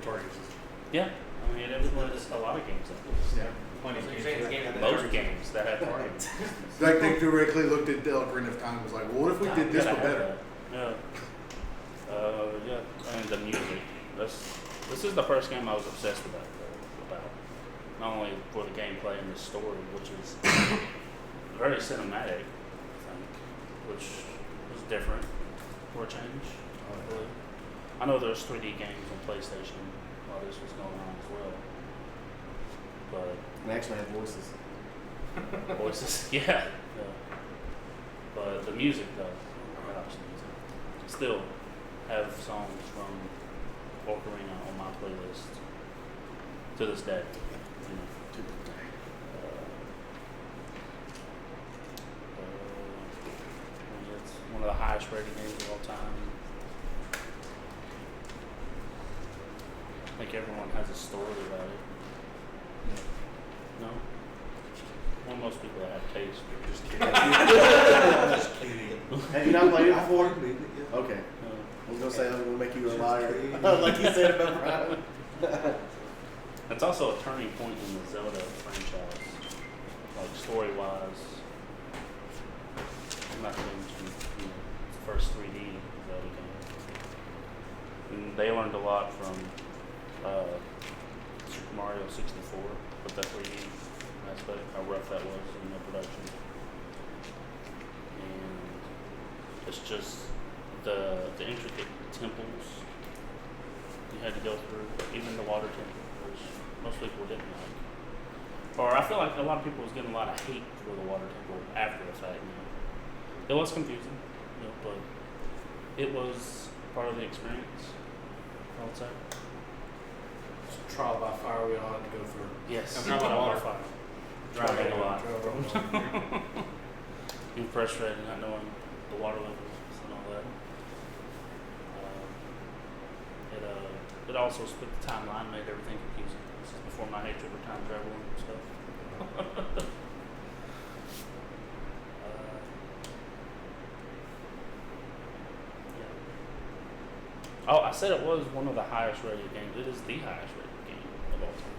Target system. Yeah, I mean it influenced a lot of games. Yeah. So you're saying the game had Most games that have targets. Like they directly looked at the Ocarina of Time and was like, well, what if we did this but better? Yeah. Yeah, and the music. This is the first game I was obsessed about. Not only for the gameplay and the story, which is very cinematic, I think, which was different for a change. I believe. I know there's 3D games on PlayStation while this was going on as well, but We actually have voices. voices, yeah. But the music, though, oh my gosh, the music. Still have songs from Ocarina on my playlist to this day. You know. It's one of the highest rated games of all time. I think everyone has a story about it. No? Well, most people that have taste. Just kidding. Just kidding. Have you not played it before? Okay. I was gonna say I'm gonna make you a liar, like you said about Brian. It's also a turning point in the Zelda franchise, like story-wise. I'm not going to mention, you know, the first 3D Zelda game. And they learned a lot from Super Mario 64 with that 3D aspect, how rough that was in the production. And it's just the intricate temples you had to go through, even the water temple, which most people didn't like. Or I feel like a lot of people was getting a lot of hate for the water temple after the fact. You know. It was confusing, you know, but it was part of the experience, I would say. It's trial by fire we all had to go through. Yes. And how about water? Fire. Driving a lot. Trial. Being frustrated, not knowing the water levels and all that. It also split the timeline, made everything confusing. This is before my hatred for time travel and stuff. Yeah. Oh, I said it was one of the highest rated games. It is the highest rated game of all time.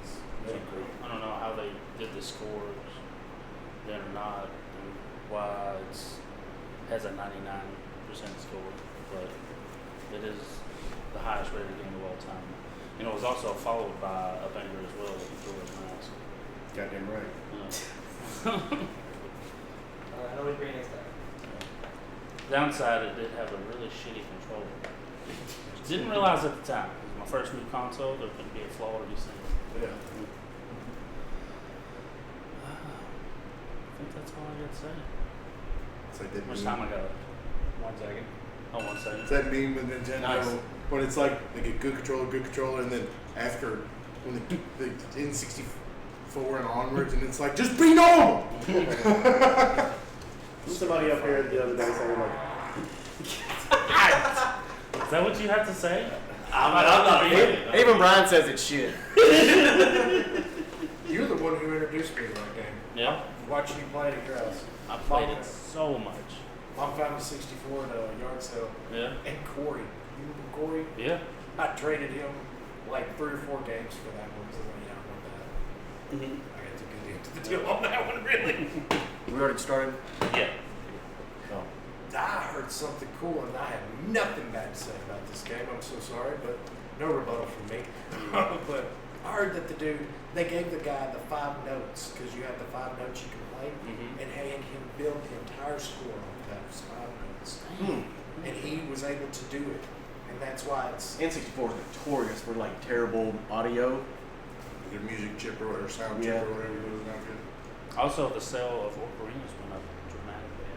I don't know how they did the scores then or not, and why it has a 99% score, but it is the highest rated game of all time. And it was also followed by a banger as well with Majora's Mask. Goddamn right. You know. How do we bring next time? Downside, it did have a really shitty controller. Didn't realize at the time. It was my first new console. There couldn't be a flaw to be seen. Yeah. I think that's all I got to say. It's like that How much meme. time I got left? 1 second. Oh, 1 second. It's that meme with Nintendo, Nice. but it's like they get good controller, and then after when the N64 and onwards, and it's like just be normal. Somebody up here the other day saying like, Is that what you have to say? I'm not even Brian says it's shit. You're the one who introduced me to that game. Yeah. Watching you play it at your house. I played it so much. Mom found a 64 at a yard sale. Yeah. And Corey. You remember Corey? Yeah. I traded him like 3 or 4 games for that one. So yeah, I want that. I got a good deal to the deal on that one, really. We already started. Yeah. Oh. I heard something cool, and I have nothing bad to say about this game. I'm so sorry, but no rebuttal from me. But I heard that they gave the guy the 5 notes, because you have the 5 notes you can play, and had him build the entire score off those 5 notes. And he was able to do it, and that's why it's. N64 is notorious for like terrible audio. Their music chip or whatever, sound Yeah. chip or whatever it was not good. Also, the sale of ocarinas went up dramatically.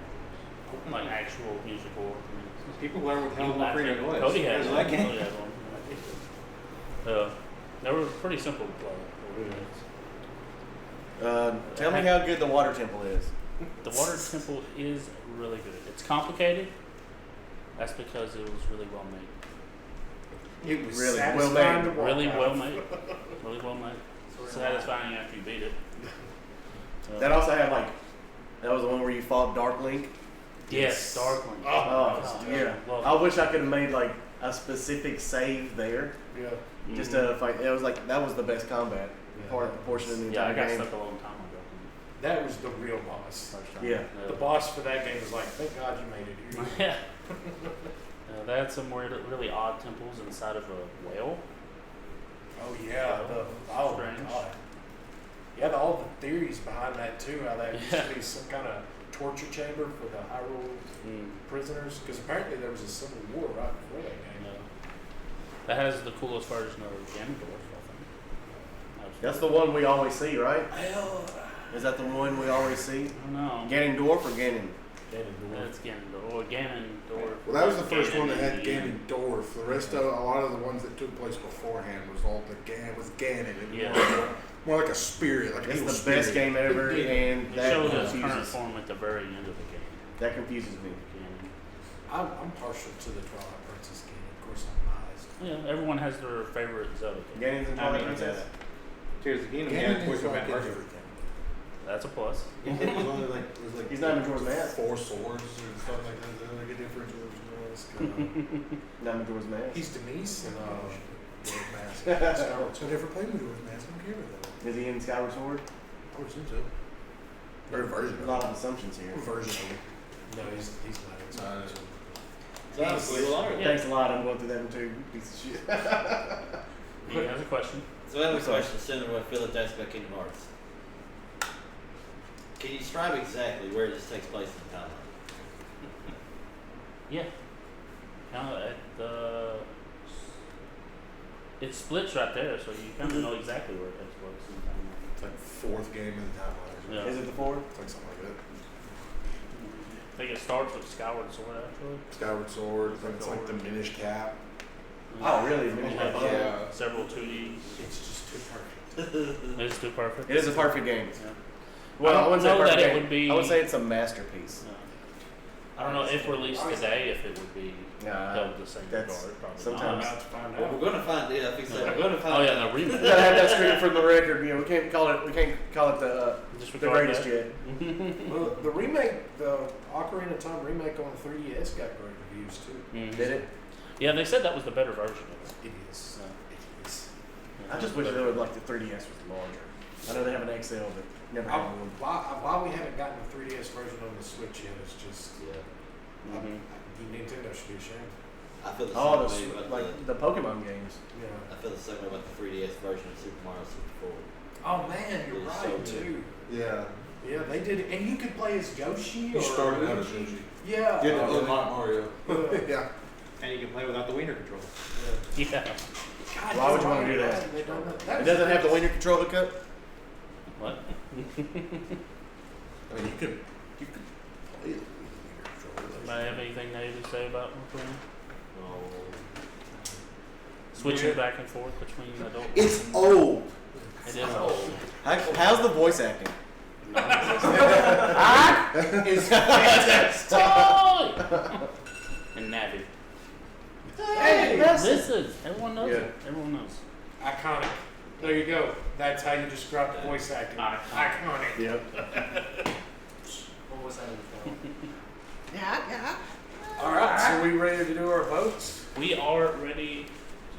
Afterwards. Like actual musical ocarinas. People learn what the hell People Ocarina actually- was. Cody had There's one. that game. Cody had one. They were pretty simple to play. Tell me how good the water temple is. The water temple is really good. It's complicated. That's because it was really well made. It was Really well satisfying made. to walk Really out. well made. Really well made. Satisfying after you beat it. That also had like, that was the one where you fought Dark Link. Yes, Darkling. Oh, yeah. Love I wish I could have made like a specific save there. Yeah. Just to fight. It was like, that was the best combat portion of the Yeah, I entire got game. stuck a long time ago. That was the real boss. First time. Yeah. The boss for that game was like, thank God you made it here. Yeah. They had some really odd temples inside of a whale. Oh yeah, oh my Strange. God. Yeah, all the theories behind that too. How that used Yeah. to be some kind of torture chamber for the Hyrule prisoners. Because apparently there was a civil war right before that game. That has the coolest version of Ganondorf, I think. That's the one we always see, right? Hell, Is that the one we always see? I don't know. Ganondorf or Ganon? That's Ganondorf. Or Ganondorf. Well, that was the first one that had Ganon. Ganondorf. The rest of a lot of the ones that took place beforehand was all the Ganon. It was Yeah. more like a spirit, like an It's evil the best spirit. game ever, and It that shows his current confuses. form at the very end of the game. That confuses me. Ganon. I'm partial to the Twilight Princess game. Of course, I'm biased. Yeah, everyone has their favorite Zelda game. Ganon's and I Twilight mean, Princess. Tears of the Kingdom, Ganon yeah, Toys is of like Adversity. everything. That's a plus. It was only like, it was like He's not Majora's Mask. 4 swords or something like that. Is there like a difference? Not Majora's Mask. He's Denise and Majora's Mask. So I never played Majora's Mask. I don't care about that. Is he in Skyward Sword? I would assume so. Or a version A of lot it. of assumptions here. Or a version of it. No, he's not. Uh, So honestly, well, all right. Thanks a lot. I'm going through that one too. Piece of shit. He has a question. So I have a question similar to what Philip asked about Kingdom Hearts. Can you describe exactly where this takes place in the timeline? Yeah. At the. It splits right there, so you kind of know exactly where it takes place in the timeline. It's like 4th game in the timeline. Yeah. Is it the 4? It's like something like that. I think it starts with Skyward Sword, actually. Skyward Sword, then it's like the Minish Cap. Oh, really? You Minish have, Cap? Yeah. Several 2Ds. It's just too perfect. It's too perfect. It is a perfect game. Yeah. Well, I I don't wouldn't say know perfect that it game. would be- I would say it's a masterpiece. Yeah. I don't know if released today if it would be Nah, held the same regard. that's Probably sometimes- not. About to find Well, out. we're gonna find it. I think so. We're gonna find Oh it. yeah, the We remake. gotta have that screen from the record. You know, we can't call it the Disregard greatest that. yet. Well, the remake, the Ocarina of Time remake on the 3DS got great reviews too. Mhm. Did it? Yeah, they said that was the better version of it. It is. It is. I just wish they would like the 3DS was larger. I know they have an XL, but never had one. Why we haven't gotten the 3DS version on the Switch yet is just Yeah. Mhm. Nintendo should be ashamed. I feel the Oh, same way about like the Pokemon games. Yeah. I feel the same way about the 3DS version of Super Mario 64. Oh man, you're It's right so good. too. Yeah. Yeah, they did, and you could play as Yoshi. You or started out as Luigi. Yoshi. Yeah. Get to unlock Mario. yeah. And you can play without the wiener controller. Yeah. God, Why would you you're wanna do right. that? They done that. It was doesn't have the best. wiener controller cup. What? I mean, you could play it with your controller. Anybody have anything negative to say about McQueen? Oh. Switching back and forth between adult. It's old. It is old. How's the voice acting? It's fantastic. And Navi. Hey, Listen, everyone knows Yeah. it. Everyone knows. Iconic. There you go. That's how you describe the voice acting. Iconic. Yep. What was that in the film? All right, so we ready to do our votes? We are ready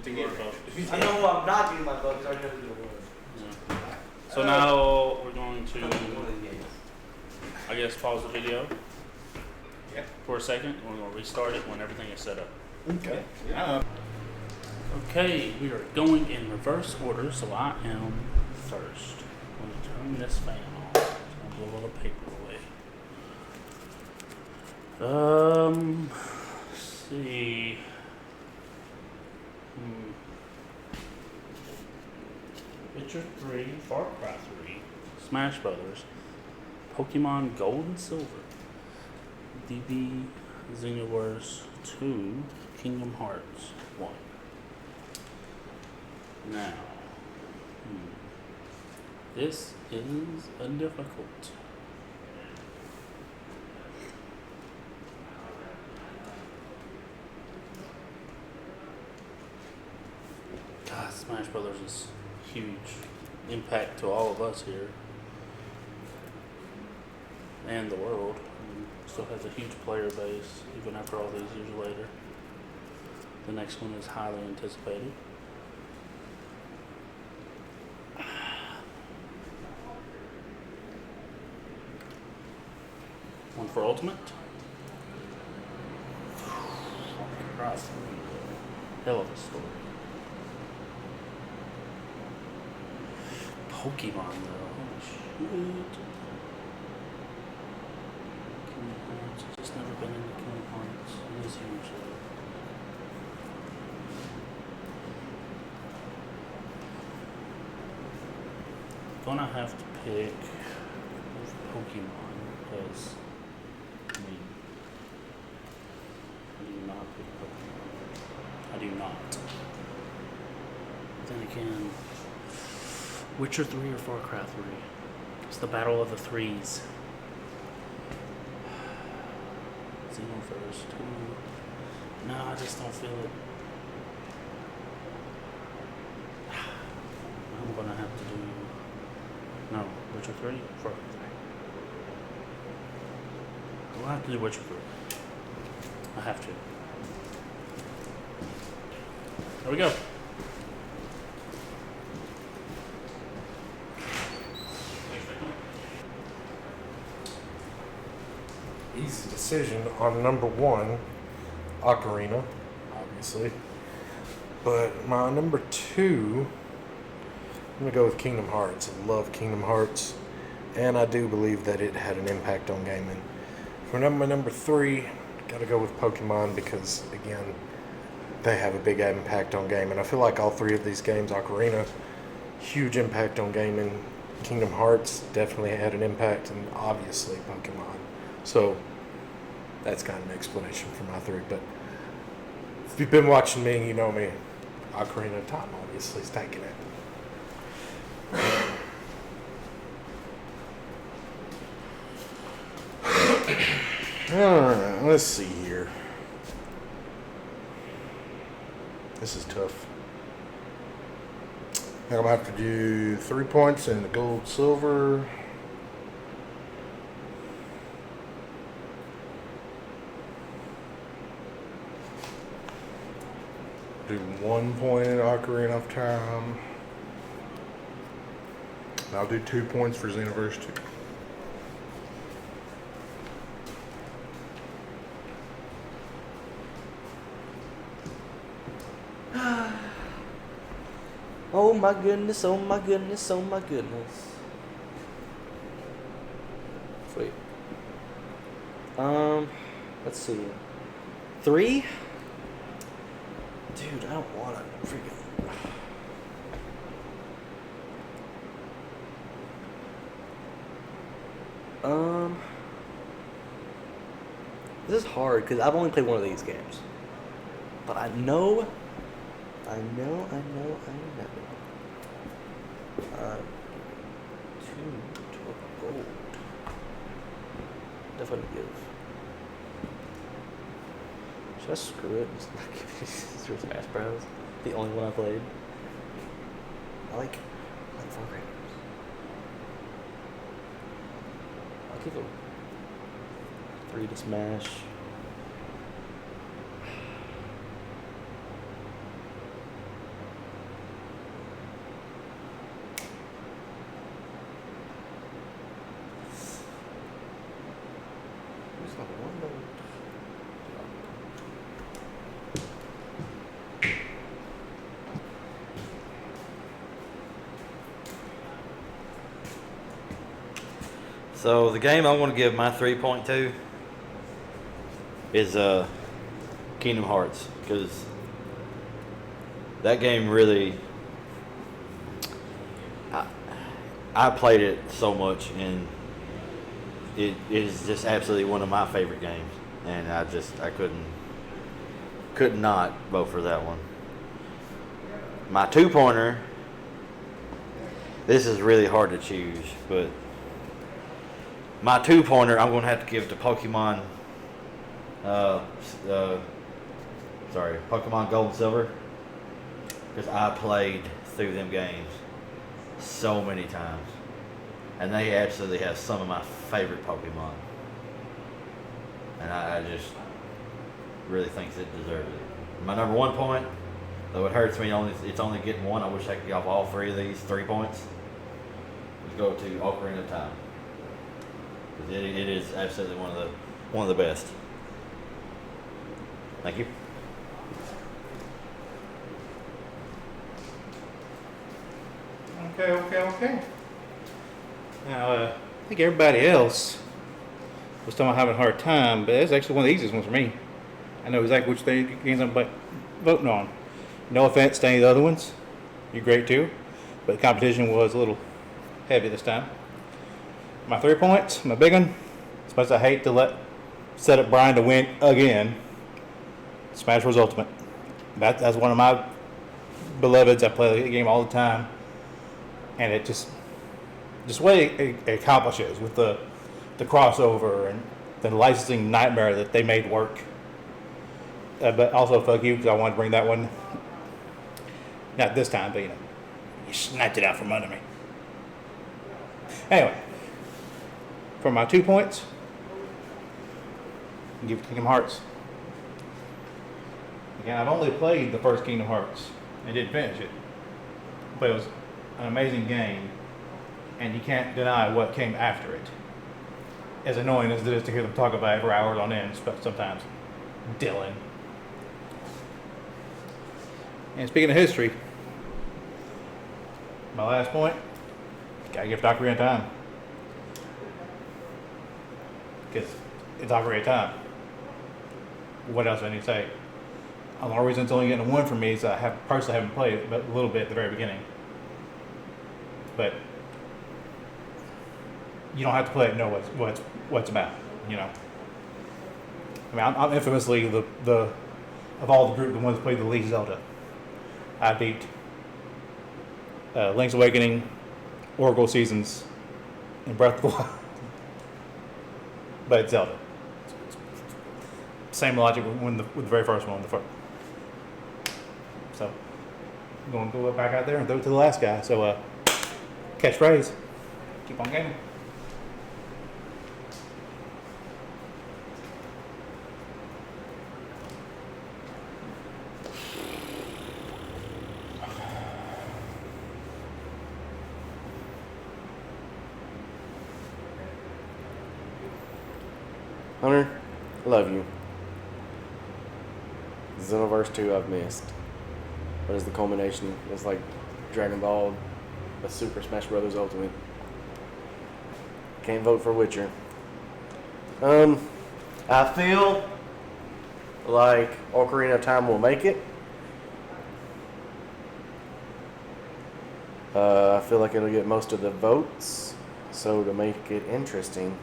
to do our vote. I know I'm not doing my vote because I know who it was. Yeah. So now we're going to, One of the games. I guess, pause the video Yeah. for a second. We're going to restart it when everything is set up. Okay. Okay, we are going in reverse order, so I am first. I'm going to turn this fan on. It's going to blow all the paper away. Let's see. Witcher 3, Far Cry 3, Smash Brothers, Pokemon Gold and Silver, DB Xenoverse 2, Kingdom Hearts 1. Now, this is a difficult. Smash Brothers is huge impact to all of us here and the world. Still has a huge player base even after all these years later. The next one is highly anticipated. One for Ultimate. Christ. Hell of a story. Pokemon though. Holy shit. Kingdom Hearts. I've just never been into Kingdom Hearts. It is huge though. Gonna have to pick Pokemon because I mean, how do you not pick Pokemon? How do you not? Then again, Witcher 3 or Far Cry 3? It's the battle of the threes. Xenoverse 2. No, I just don't feel it. I'm gonna have to do no, Witcher 3 or Far Cry 3. I'll have to do Witcher 3. I have to. There we go. Easy decision on number 1, Ocarina, obviously. But my number 2, I'm going to go with Kingdom Hearts. I love Kingdom Hearts, and I do believe that it had an impact on gaming. For number 3, got to go with Pokemon because, again, they have a big impact on gaming. I feel like all 3 of these games, Ocarina, huge impact on gaming. Kingdom Hearts definitely had an impact, and obviously Pokemon. So that's kind of an explanation for my 3. But if you've been watching me, you know me. Ocarina of Time obviously is taking it. Alright, let's see here. This is tough. I'm gonna have to do 3 points in the gold, silver. Do 1 point in Ocarina of Time. I'll do 2 points for Xenoverse 2. Oh my goodness, oh my goodness, oh my goodness. Sweet. Let's see. 3? Dude, I don't want to freaking. This is hard because I've only played one of these games. But I know. 2 to a gold. Definitely give. Should I screw it? Just not give these Smash Bros. The only one I played. I like 4 games. I'll give it 3 to Smash. So the game I want to give my 3.2 is Kingdom Hearts, because that game really, I played it so much, and it is just absolutely one of my favorite games, and I could not vote for that one. My 2-pointer, this is really hard to choose, but my 2-pointer I'm going to have to give to Pokemon, Pokemon Gold and Silver, because I played through them games so many times. And they absolutely have some of my favorite Pokemon. And I just really think it deserves it. My number 1 point, though it hurts me, it's only getting one. I wish I could get off all 3 of these 3 points. Let's go to Ocarina of Time. 'Cause it is absolutely one of the best. Thank you. Okay. Now, I think everybody else was talking about having a hard time, but it's actually one of the easiest ones for me. I know exactly which games I'm voting on. No offense to any of the other ones. You're great too. But the competition was a little heavy this time. My 3 points, my big one, as much as I hate to set up Brian to win again, Smash Bros. Ultimate. That's one of my beloveds. I play the game all the time. And it just what it accomplishes with the crossover and the licensing nightmare that they made work. But also fuck you, because I wanted to bring that one. Not this time, but you snatched it out from under me. Anyway, for my 2 points, I'll give it to Kingdom Hearts. Again, I've only played the first Kingdom Hearts and didn't finish it, but it was an amazing game, and you can't deny what came after it. As annoying as it is to hear them talk about it for hours on end, sometimes. Dylan. And speaking of history, my last point, gotta give Ocarina of Time. Because it's Ocarina of Time. What else do I need to say? The only reason it's only getting a 1 for me is I personally haven't played it but a little bit at the very beginning. But you don't have to play it to know what's about, I mean, I'm infamously the of all the group the ones that played the least Zelda. I beat Link's Awakening, Oracle Seasons, and Breath of the Wild. But it's Zelda. Same logic with the very first one. So I'm going to go back out there and throw it to the last guy. So catchphrase. Keep on gaming. Hunter, I love you. Xenoverse 2 I've missed. But it's the culmination. It's like Dragon Ball, a Super Smash Bros. Ultimate. Can't vote for Witcher. I feel like Ocarina of Time will make it. I feel like it'll get most of the votes. So to make it interesting,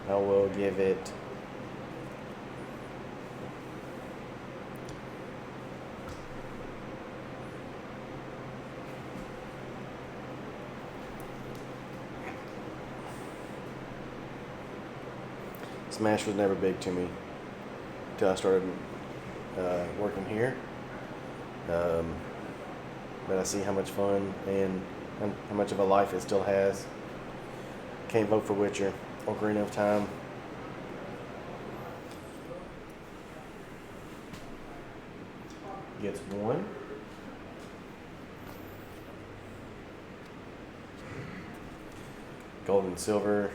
I will give it Smash was never big to me until I started working here. But I see how much fun and how much of a life it still has. Can't vote for Witcher. Ocarina of Time. Gets 1. Gold and Silver.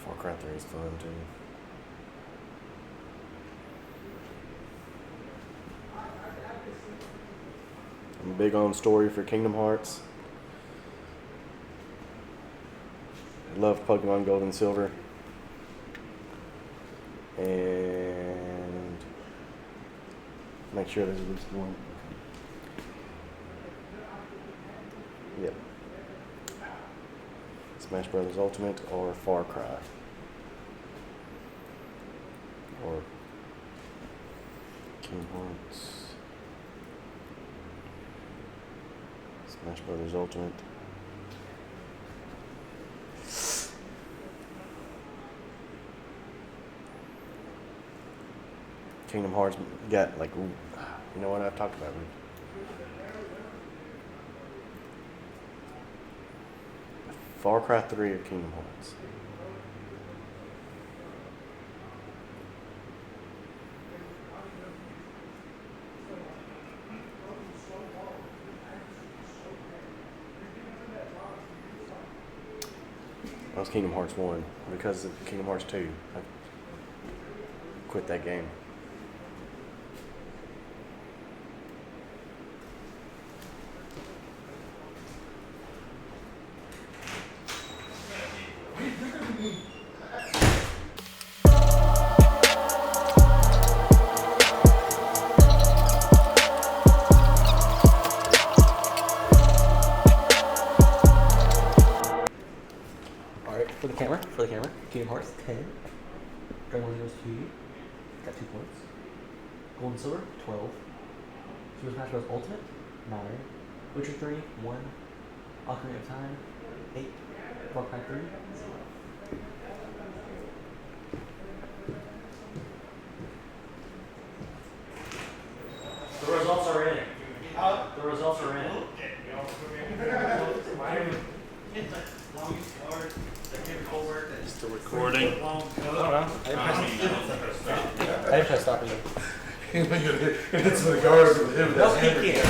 Far Cry 3 is fun too. I'm big on story for Kingdom Hearts. Loved Pokemon Gold and Silver. And make sure there's at least 1. Yep. Smash Bros. Ultimate or Far Cry. Or Kingdom Hearts. Smash Bros. Ultimate. Kingdom Hearts got like You know what? I've talked about it. Far Cry 3 or Kingdom Hearts? That was Kingdom Hearts 1. Because of Kingdom Hearts 2, I quit that game. Alright, for the camera. Kingdom Hearts 10. Dragon Ball Heroes 2. Got 2 points. Gold and Silver, 12. Super Smash Bros. Ultimate, 9. Witcher 3, 1. Ocarina of Time, 8. Far Cry 3, 0. The results are in. The results are in. Still recording. I didn't try to stop you. It's the guards with him. No peeking.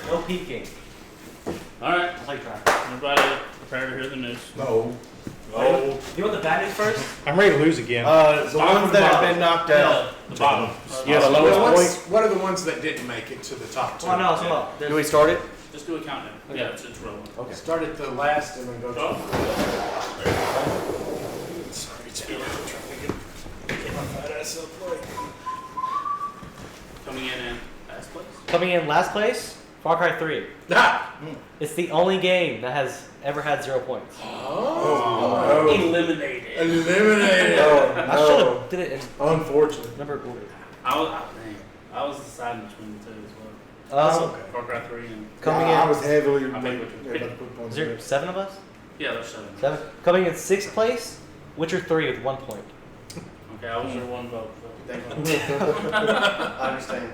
No peeking. Alright, That's how you try. everybody prepare to hear the news. No. Oh, You want the bad news first? I'm ready to lose again. The ones that have been knocked out. the bottom. Yeah, the lowest point. What are the ones that didn't make it to the top 2? Oh no, it's about. Do we start it? Just do a countdown. Okay. Yeah, it's rolling. Okay. Start at the last and then go to Oh. Sorry, Taylor. I'm trying to get my fat ass up like. Coming in last place. Coming in last place, Far Cry 3. Ah! It's the only game that has ever had 0 points. Oh. No. Eliminated. Eliminated. I should have did it in Unfortunate. number order. I was deciding between the two as well. That's Um, okay. Far Cry 3 and coming I in, was heavily. I think we about to put points is there in. 7 of us? yeah, there's 7. 7. Coming in 6th place, Witcher 3 with 1 point. Okay, I was your one vote. Thank you. I understand.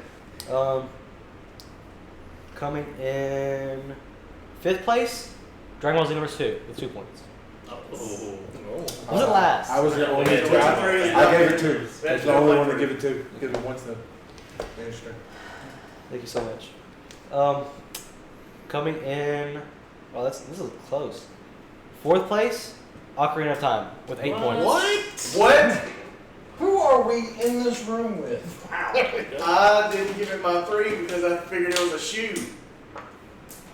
Coming in 5th place, Dragon Ball Z Universe 2 with 2 points. Oh. Was it last? I was the only Yeah, two. I gave it 2. That's That's the only one to give it 2. Give it once the minister. Thank you so much. Coming in, well, this is close. 4th place, Ocarina of Time with 8 points. What? Who are we in this room with? I didn't give it my 3 because I figured it was a shoe.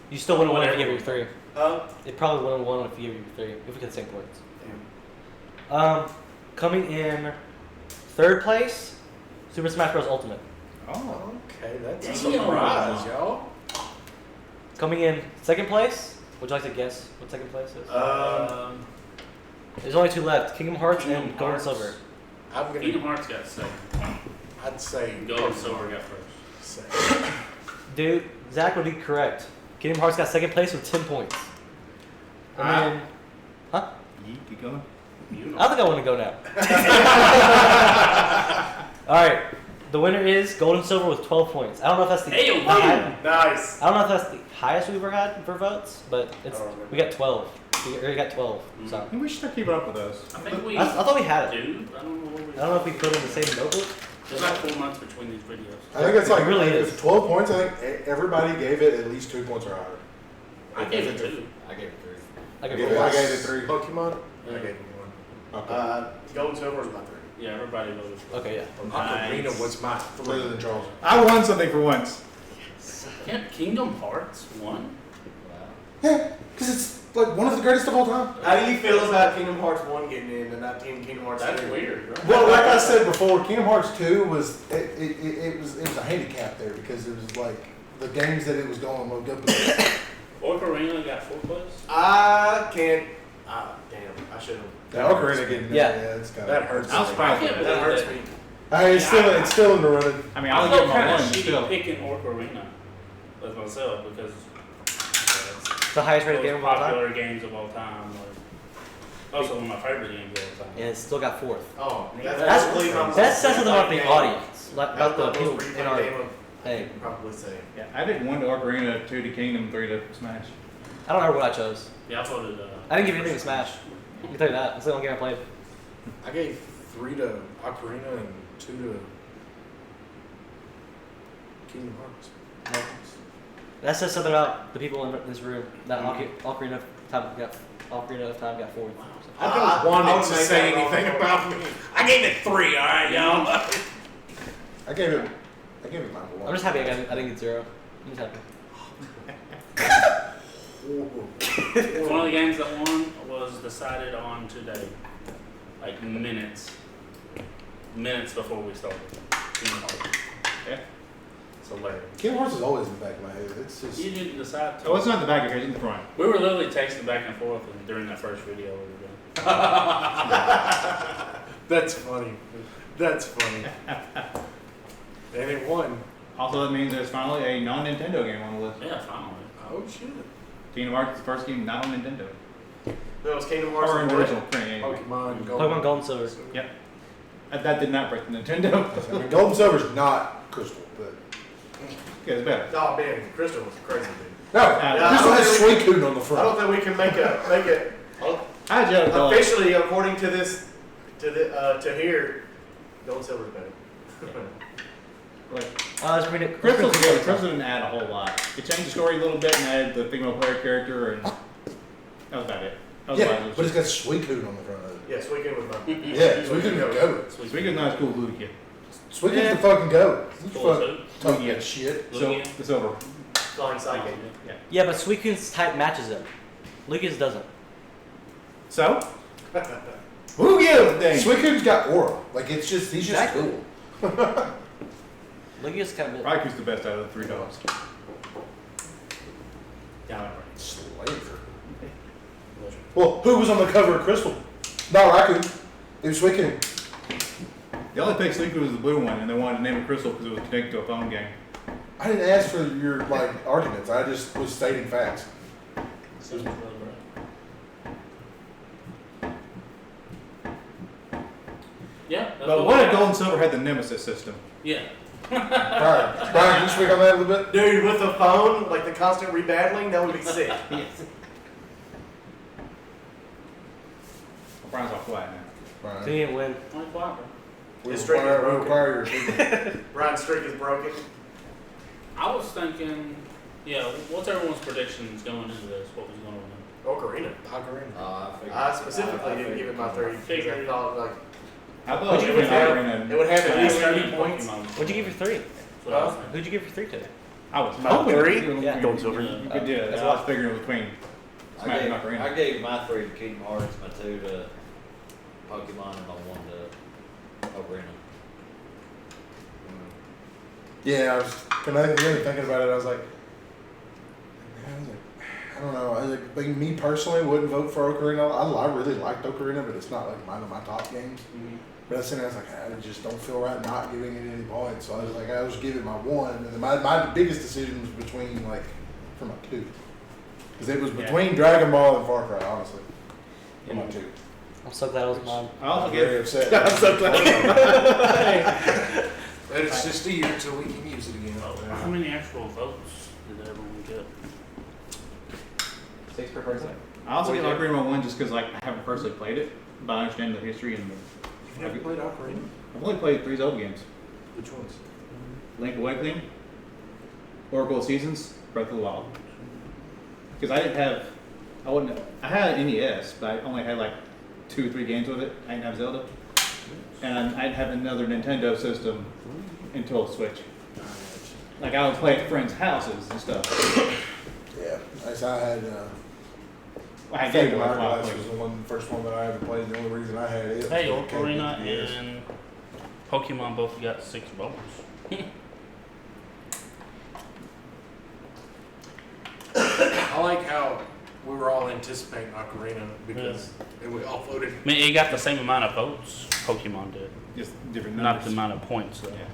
You still wouldn't win if you gave it your 3. Huh? It probably wouldn't have won if you gave it your 3, if we get the same points. Damn. Coming in 3rd place, Super Smash Bros. Ultimate. Oh, okay. That's a Damn. surprise, y'all. Coming in 2nd place, would you like to guess what 2nd place is? There's only 2 left, Kingdom Hearts Kingdom and Gold and Hearts. Silver. I'm Kingdom gonna. Hearts got 7. I'd say. Gold and Silver got first. Say. Dude, Zach would be correct. Kingdom Hearts got 2nd place with 10 points. And then, huh? Keep going. You I think I want to go now. Alright, the winner is Gold and Silver with 12 points. I don't know if that's the Hey, Nice. I don't know if that's the highest we've ever had for votes, but it's I don't remember. we got 12. We already got 12. So Maybe we should start keeping up with those. I think we I thought we had it. do. I don't know what we I don't know if we put it in the same notebook. There's like 4 months between these videos. I think it's like It really like, is. It's 12 points. I think everybody gave it at least 2 points or higher. I gave it 2. I gave it 3. I I could gave it 3. Pokemon? Yeah. I gave him Okay. Gold and silver is my 3. Yeah, everybody voted for it. Okay, yeah. one. Nice. Ocarina was my Further 3. than Charles. I won something for once. Kingdom Hearts 1? Yeah, because it's like one of the greatest of all time. How do you feel about Kingdom Hearts 1 getting in and not Kingdom Hearts 2? That's weird, bro. Well, like I said before, Kingdom Hearts 2 was it was a handicap there because it was like the games that it was going up against. Ocarina got 4th place? I can't. Damn. I should have. The Ocarina getting Yeah. it's kind That of hurts. I was fine with Yeah, it. That hurts me. Hey, it's still in the running. I mean, I I'll felt give my kind one, of but shitty still. picking Ocarina as myself because It's the highest rated game of all time. popular games of all time. Like, also one of my favorite games of all time. And it still got 4th. Oh, That says something about the audience. about That's the the people most in replayed our game of, hey. probably say. Yeah, I did 1 to Ocarina, 2 to Kingdom, 3 to Smash. I don't remember what I chose. Yeah, I voted. I didn't give anything to Smash. I can tell you that. That's the only game I played. I gave 3 to Ocarina and 2 to Kingdom Hearts. That says something about the people in this room. That Ocarina of Time got 4. I don't want I it would to make say that wrong. anything about me. I gave it 3, alright, y'all. I gave it my one. I'm just happy I didn't get 0. I'm just happy. One of the games that won was decided on today, like minutes before we started. Kingdom Hearts. Yeah. It's hilarious. Kingdom Hearts is always in the back of my head. It's just. You didn't decide to. Oh, it's not in the back of here, it's in the front. We were literally texting back and forth during that first video we were doing. That's funny. That's funny. And it won. Also, that means there's finally a non-Nintendo game on the list. Yeah, finally. Oh shit. Kingdom Hearts is the first game not on Nintendo. No, it's Kingdom Hearts. Or in and the what? original print, anyway. Pokemon Gold. Pokemon Gold and Silver. Yep. That did not break the Nintendo. I mean, Gold and Silver's not Crystal, but. Yeah, it's better. Oh man, Crystal was crazy, dude. No, Yeah, Crystal I has don't Suicune on the I don't front. think we can make it How'd you go? officially according to this to here. Gold and Silver's better. Like, It's pretty. Crystal's good. Crystal didn't add a whole lot. It changed the story a little bit and added the female player character, and that was about it. That was Yeah, about it. but it's got Suicune on the front of it. Yeah, Suicune was mine. Yeah, Suicune's the goat. Suicune's not as cool as Ludic. Suicune's Yeah. the fucking goat. You Cool, fucking talking that shit. So it's over. Flying Psychic. Yeah. Yeah, but Suicune's type matches him. Lucas doesn't. So who gives a dang? Suicune's got aura. Like it's just he's just Exactly. cool. Lucas kind of. Raiku's the best out of the 3 dogs. Yeah, Slaver. Well, who was on the cover of Crystal? Not Raccoon. It was Suicune. The only pick Suicune was the blue one, and they wanted to name it Crystal because it was connected to a phone game. I didn't ask for your arguments. I just was stating facts. Yeah. that's But what what we if had. Gold and Silver had the Nemesis system? Yeah. Brian, can you speak on that a little bit? Dude, with the phone, like the constant rebattling, that would be sick. Brian's off flat now. Brian, He didn't win. Like Whopper. we His streak is require broken. your opinion. Brian's streak is broken. I was thinking, yeah, what's everyone's predictions going into this? What was going to win? Ocarina. Ocarina. I specifically didn't give it my 3 because I thought like I thought What'd it you was give it? Ocarina. it would have at least Pokemon. 30 points. What'd you give your 3? That's what I was thinking. Who'd you give your 3 to? I was My hoping 3? Yeah. You Gold could, you could do it. That's I what- was figuring between Smash and Ocarina. I gave my 3 to Kingdom Hearts, my 2 to Pokemon, and my 1 to Ocarina. Yeah, I was really thinking about it. I was like, I don't know. I was like, me personally wouldn't vote for Ocarina. I really liked Ocarina, but it's not like one of my top games. But I was like, I just don't feel right not giving it any points. So I was like, I was give it my 1. And then my biggest decision was between for my 2. Because it was between Dragon Ball and Far Cry, honestly. For my 2. I'm so glad it was mine. I also I'm very gave upset. I'm so glad. And it's just a year until we can use it again. How many actual votes did everyone get? 6 per person. I also gave 42. Ocarina 1 just because I haven't personally played it, but I understand the history and You never played Ocarina? I've only played 3 Zelda games: Which ones? Link Awakening, Oracle of Seasons, Breath of the Wild. Because I had an NES, but I only had 2 or 3 games with it. I didn't have Zelda, and I didn't have another Nintendo system until Switch. I would play at friends' houses and stuff. Yeah, I had. I had Fate Game of Boy Advance. Hourglass was the first one that I ever played. The only reason I had it. Hey, was it came Ocarina with the DS. and Pokemon both got 6 votes. I like how we were all anticipating Ocarina because we all voted. I mean, it got the same amount of votes Pokemon did, Just different not numbers. the amount of points. Though. Yeah.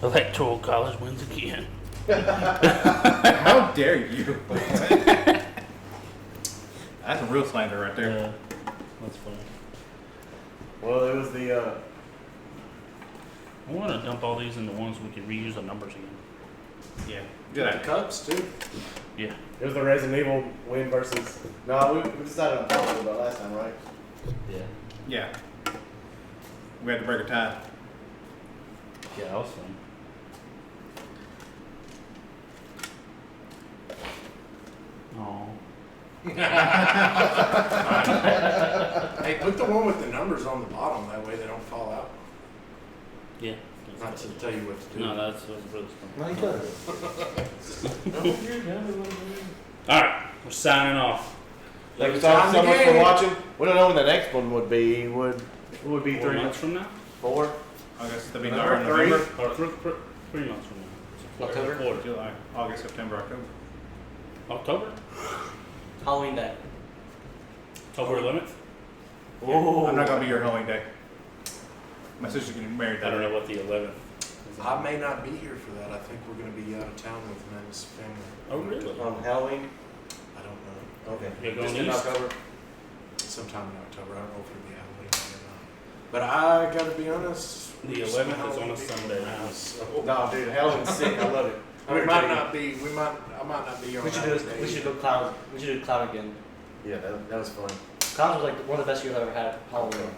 Electoral College wins again. How dare you? That's some real slander right there. Yeah, that's funny. Well, it was the I want to dump all these into ones we can reuse the numbers again. Yeah. The Good idea. cups too. Yeah. It was the Resident Evil win versus. No, we decided on talking about last time, right? Yeah. Yeah. We had to break a tie. Yeah, that was fun. Oh. Hey, put the one with the numbers on the bottom. That way they don't fall out. Yeah. Not to tell you what to do. No, that's what the brothers fun. No, you does. All right, we're signing off. Thank you Time so to much for game. watching. We don't know when the next one would be. It would be 4 3 months from now, 4. I guess it'll be November November, 3. November, or 3 months from now. October? Quarter. July, August, September, October. October. Halloween day. October 11th. Oh, I'm not gonna be here Halloween day. My sister's getting married I that don't day. know what the 11th. is. I may not be here for that. I think we're going to be out of town with Amanda's family. Oh, really? on Halloween. I don't know. Okay. You're going Just in east? October. Sometime in October. I don't know if it'll be Halloween or not. But I got to be honest. The 11th is on a Sunday. So No, dude, Halloween's sick. I love it. we might not be. I might not be on. We should do that this. day. We should do clown. We should do clown again. Yeah, that was fun. Clowns was like one of the best years I've ever had. Halloween.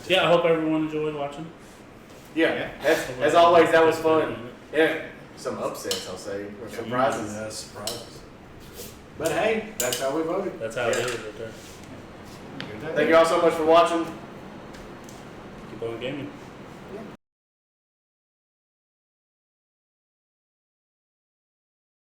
Yeah, I hope everyone enjoyed watching. Yeah, as always, that was fun. Yeah, some upsets, I'll say, or surprises. Yeah, surprises. But hey, that's how we voted. That's how it is right there. Good day. Thank you all so much for watching. Keep on gaming.